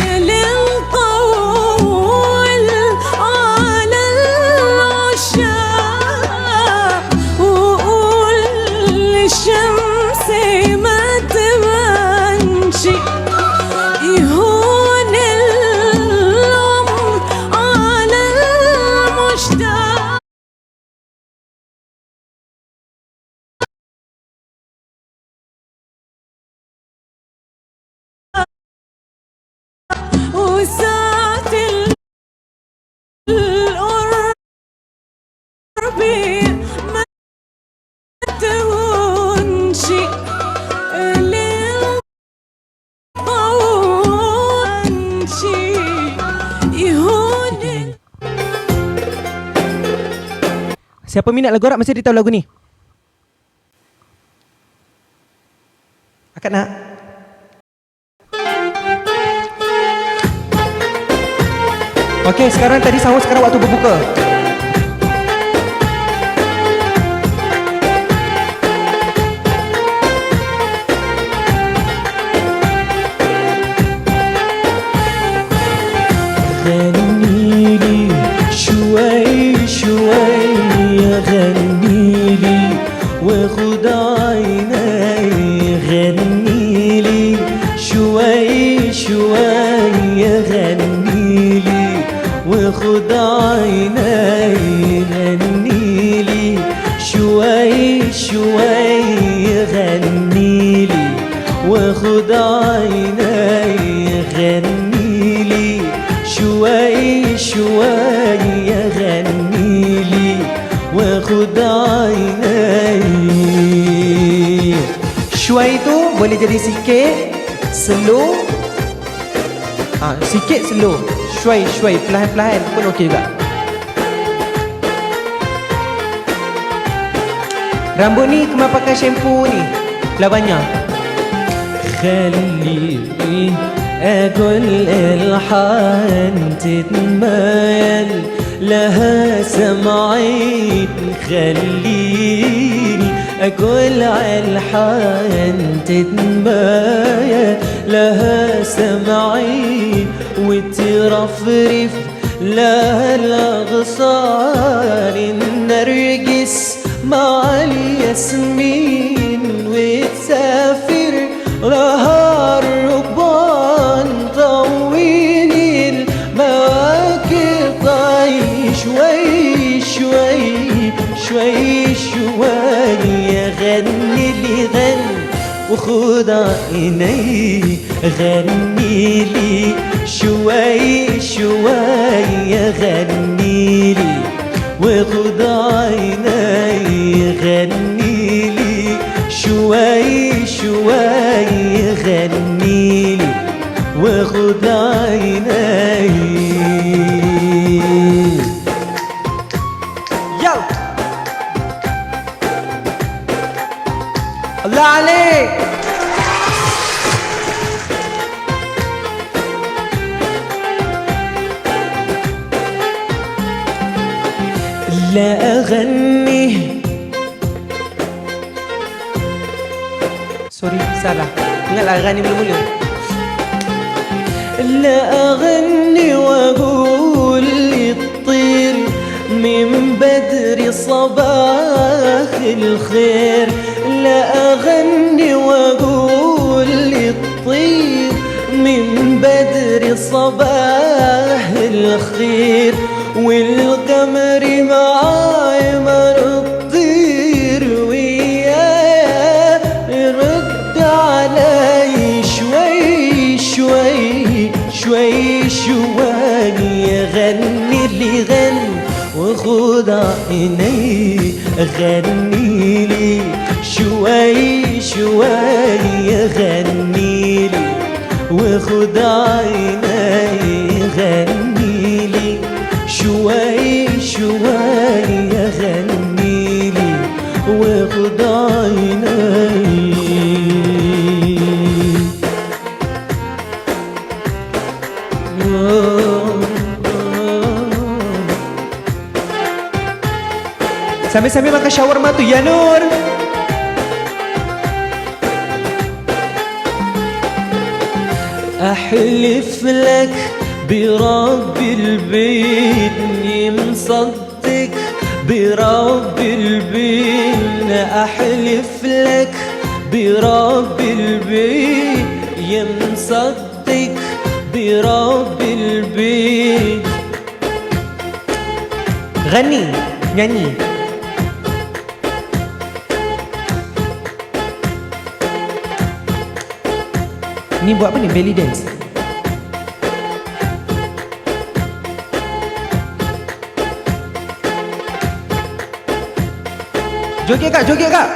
يا للطول على العشاق وقول للشمس ما تبانشي يهون العمر على المشتاق وساعة القرب ما تهونشي للطوانشي يهون Siapa minat lagu Arab mesti dia tahu lagu ni. Akak nak? Okey, sekarang tadi sahur, sekarang waktu berbuka. غني لي شوي شوي غني لي وخد عيني غني لي شوي شوي غني لي وخد عيني غني لي شوي شوي غني لي وخد عيني غني لي شوي شوي غني لي وخد عيني. شوي tu boleh jadi sikit, slow, sikit slow, shway shway, perlahan-perlahan pun okey juga. Rambut ni kemar pakai shampoo ni lah banyak. خليني أقول الحان تتمايل لها سمعين خليني أقول الحان تتمايل لها سمعين وترفرف لها الأغصان النرجس مع الياسمين وتسافر لها الركبان طويني المواكب طي شوي شوي شوي شوي غني لي غن وخد عيني غني لي شوي شوي غني لي وخد عيني غني لي شوي شوي غني لي وخد عيني. يلا الله عليك. لا أغني سوري salah. Ingatlah Rani mula-mula. لا أغني وأقول للطير من بدر صباح الخير. لا أغني وأقول للطير من بدر صباح الخير والقمر معاي مر الطير وياه يرد علي شوي شوي شوي شوي غني لي غن وخد عيني غني لي شوي شوي غني لي وخد عيني غني لي شوي شوي غني لي وخد عيني. Sambil-sambil makan shawarma tu ya Nur. أحلف لك برب البيت إني مصدق برب البيت أحلف لك برب البيت يا مصدق برب البيت. غني nyanyi. Ni buat apa ni? Belly dance. Joget kak, joget kak.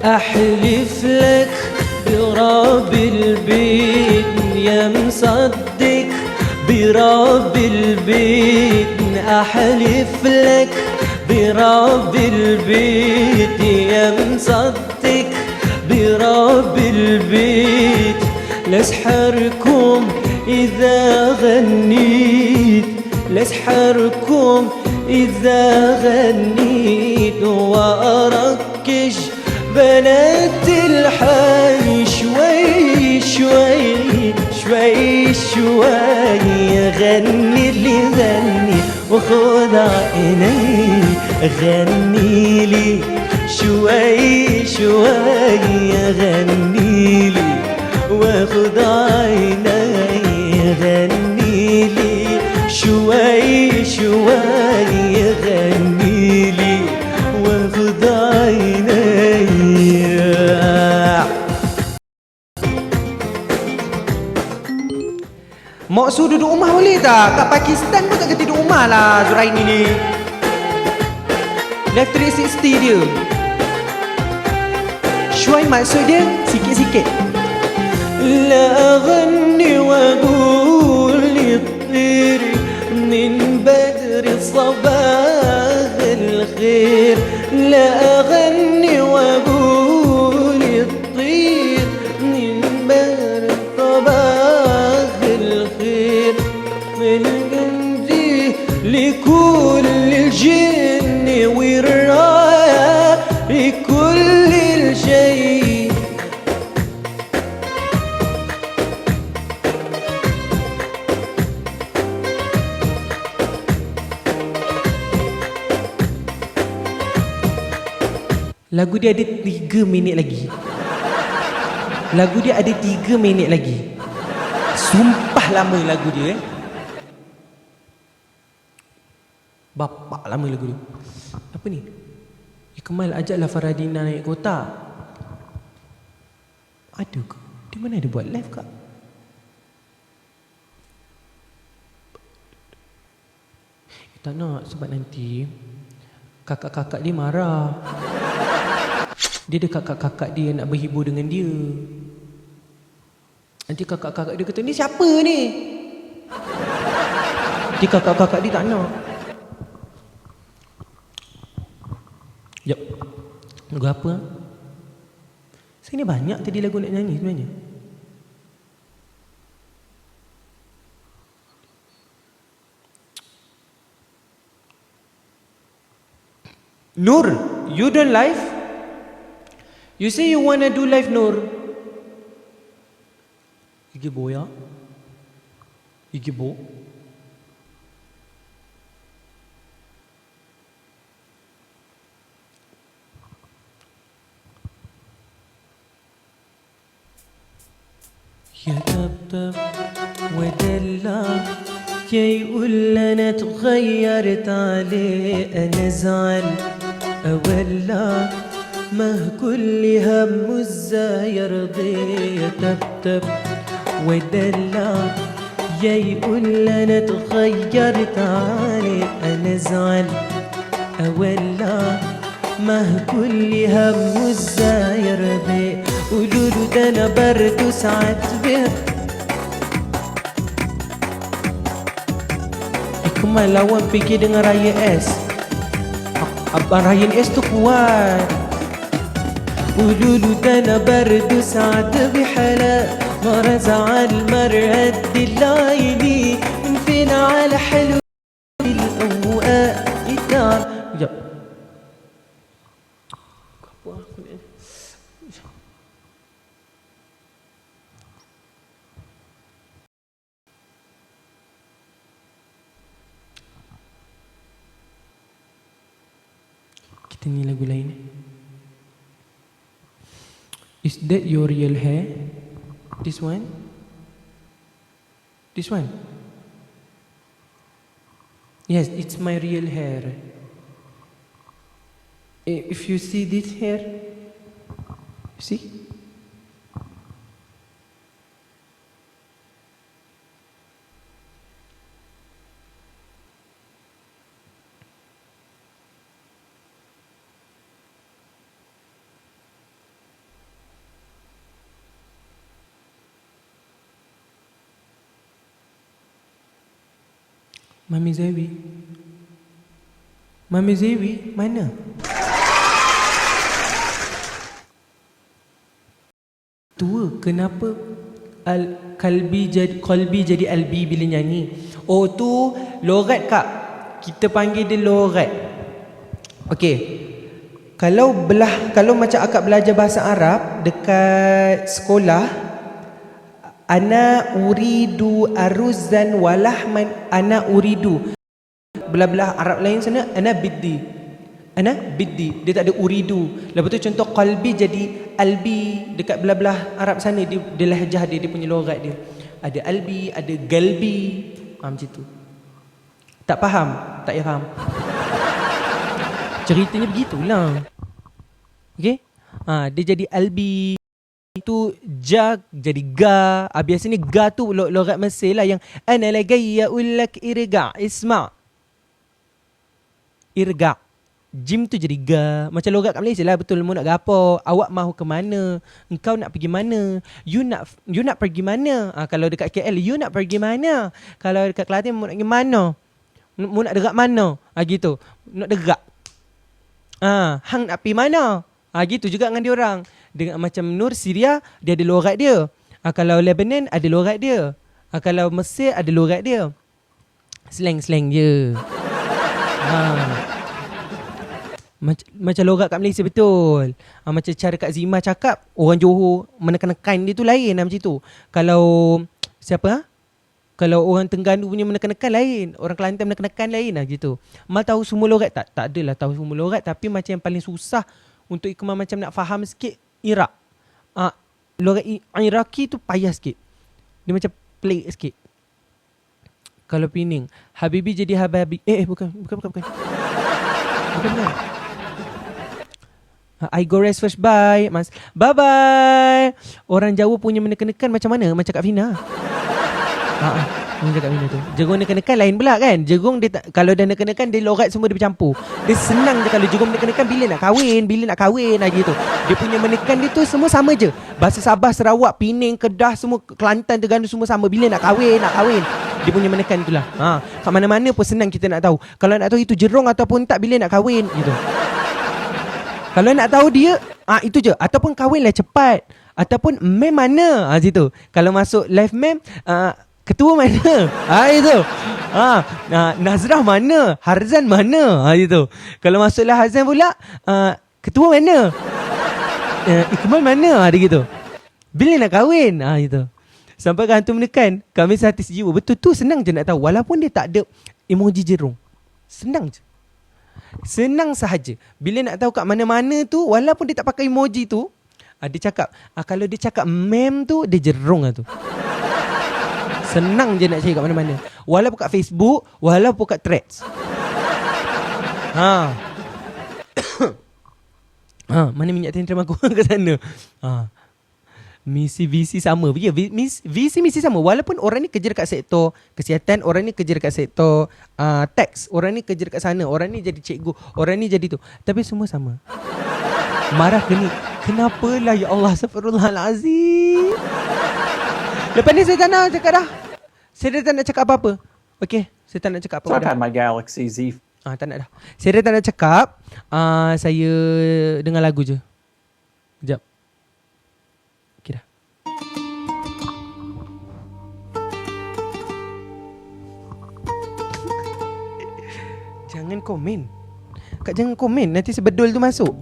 أحلف لك برب البيت يا مصدق برب البيت أحلف لك برب البيت يا مصدق برب البيت لأسحركم إذا غنيت لأسحركم إذا غنيت وأركش بنات الحي شوي شوي شوي شوي غني لي غني وخذ عيني غني لي شوي شوي غني لي وخذ عيني غني لي شوي شوي غني لي وخذ عيني. Mak suruh duduk rumah boleh tak? Kat Pakistan pun tak kena duduk rumah lah Zuraini ni. Left 360 dia. Shuai maksud dia sikit-sikit. La أغني وأقول للطير من بدر صباح الخير لا أغني وأقول للطير من بدر صباح الخير في الجندي لكل الجن والراية لكل الشيء. Lagu dia ada 3 minit lagi. Lagu dia ada 3 minit lagi. Sumpah lama lagu dia Bapak lama lagu dia. Apa ni? Kemal ajaklah Faradina naik kota. Ada ke? Di mana ada buat live kak? Tak nak sebab nanti kakak-kakak dia marah. Dia ada kakak-kakak dia nak berhibur dengan dia. Nanti kakak-kakak dia kata, ni siapa ni? Nanti kakak-kakak dia tak nak. Jap. Lagu apa? Saya ni banyak tadi lagu nak nyanyi sebenarnya. Nur, you don't live? You say you wanna do live, Nur? Igi boya? Igi bo? يا طبطب ودلع شيء لنا تغيرت عليه أنا زعل أولا ما كل هم الزاير ضي تبتب ودلع يقول لنا تغيرت عليه أنا زعل أولا ما كل هم الزاير ضي قولوا ده أنا برد ساعات بيه Ikmal lawan pergi dengan Ryan S. Abang Ryan S tu kuat. قولوا انا برد سعد بحلا ما رزع المرأة العيني من فينا على حلو الأوقات يتعب يا kita ni lagu lain. Is that your real hair? This one? This one? Yes, it's my real hair. If you see this hair, see? Mami Zewi. Mami Zewi, mana? Tua, kenapa kalbi jadi albi bila nyanyi? Oh tu lorat kak. Kita panggil dia lorat. Okey. Kalau macam akak belajar bahasa Arab dekat sekolah, ana uridu aruzan walahman ana uridu. Belah-belah Arab lain sana ana biddi. Dia tak ada uridu. Lepas tu contoh qalbi jadi albi. Dekat belah-belah Arab sana dia lahjah dia punya logat dia. Ada albi, ada galbi. Macam tu. Tak faham? Tak payah faham. Ceritanya begitulah. Okey? Dia jadi albi. Tu ja jadi ga. Biasanya ga tu logat Mesir lah yang ana lagayya ulak irga isma. Irga. Jim tu jadi ga. Macam logat kat Malaysia lah, betul. Mu nak gapo? Awak mahu ke mana? Engkau nak pergi mana? You nak pergi mana? Kalau dekat KL you nak pergi mana? Kalau dekat Kelantan mu nak pergi mana? Mu nak derak mana? Gitu. Nak derak. Hang nak pergi mana? Gitu juga dengan diorang. Dengan macam Nur Syria, dia ada logat dia. Kalau Lebanon ada logat dia. Kalau Mesir ada logat dia. Slang-slang je. Macam logat kat Malaysia betul. Macam cara Kak Zima cakap, orang Johor menekan-nekan dia tu lain macam tu. Kalau siapa? Kalau orang Terengganu punya menekan-nekan lain, orang Kelantan menekan-nekan lain gitu. Mal tahu semua logat tak? Tak adalah tahu semua logat, tapi macam yang paling susah untuk Ikmal macam nak faham sikit Iraq. Logat Iraqi tu payah sikit. Dia macam pelik sikit. Kalau Pening, Habibi jadi Hababi. Bukan. Bukan. I go rest first, bye. Mas. Bye-bye. Orang Jawa punya menekan-nekan macam mana? Macam Kak Fina. Macam Kak Fina tu. Jerung nekan-nekan lain pula kan. Jerung dia kalau dah nekan-nekan, dia lorat semua dia bercampur. Dia senang je kalau jerung nekan-nekan bila nak kahwin gitu. Dia punya menekan dia tu semua sama je. Bahasa Sabah, Sarawak, Pening, Kedah, semua Kelantan, Terengganu semua sama. Bila nak kahwin. Dia punya menekan itulah. Kat mana-mana pun senang kita nak tahu. Kalau nak tahu itu jerung ataupun tak bila nak kahwin gitu. Kalau nak tahu dia, itu je. Ataupun kahwinlah cepat. Ataupun mem mana? Situ. Kalau masuk live mem, ketua mana? Itu. Nazrah mana? Harzan mana? Itu. Kalau masuklah Harzan pula, ketua mana? Ikmal mana? Dia gitu. Bila nak kahwin? Itu. Sampai kan hantu menekan, kami sehati sejiwa. Betul tu senang je nak tahu. Walaupun dia tak ada emoji jerung. Senang je. Senang sahaja. Bila nak tahu kat mana-mana tu, walaupun dia tak pakai emoji tu, dia cakap, kalau dia cakap mem tu, dia jerung lah tu. Senang je nak cari kat mana-mana. Walaupun kat Facebook, walaupun kat Threads. Mana minyak tentera aku ke sana. Misi sama. Ya, misi sama. Walaupun orang ni kerja dekat sektor kesihatan, orang ni kerja dekat sektor teks, orang ni kerja dekat sana, orang ni jadi cikgu, orang ni jadi tu. Tapi semua sama. Marah ke ni? Kenapalah ya Allah, astagfirullahalazim. Lepas ni saya tak nak cakap dah. Saya dah tak nak cakap apa-apa. Okey, saya tak nak cakap So I've apa-apa. had my Galaxy Z Tak nak dah. Saya dah tak nak cakap. Saya dengar lagu je. Sekejap. Okey dah. Jangan komen. Kak jangan komen. Nanti sebedul tu masuk.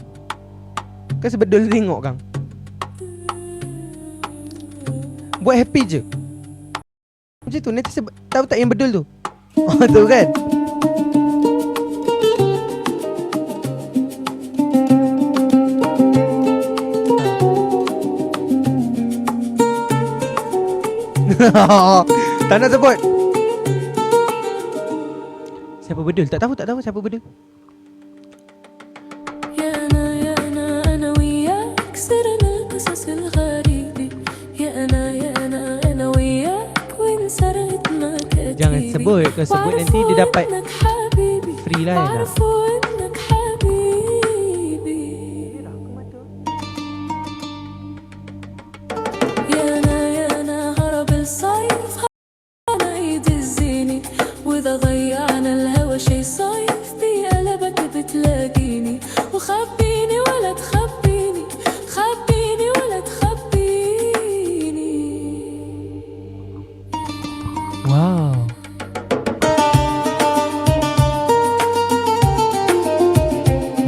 Kan sebedul tengok kang. Buat happy je. Macam tu. Nanti tahu tak yang bedul tu? Tu kan. Tak nak sebut. Siapa bedul? Tak tahu siapa bedul. يا أنا وياك سرنا القصص الغريبة يا أنا وياك وانسرقت مكاتبي Jangan sebut. Kalau sebut nanti dia dapat إنك حبيبي free lah ya. بعرفوا إنك حبيبي يا أنا هرب الصيف أنا يدزيني وإذا ضيعنا الهوى شي صيف بقلبك بتلاقيني وخبيني ولا تخبيني خبيني ولا تخبيني Wow.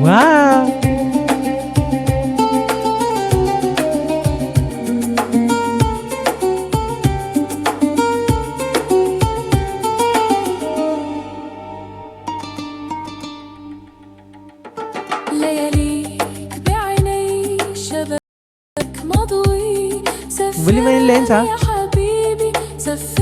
Wow. لياليك بعيني شبك مضوي Boleh main lens, سفينة يا حبيبي سفينة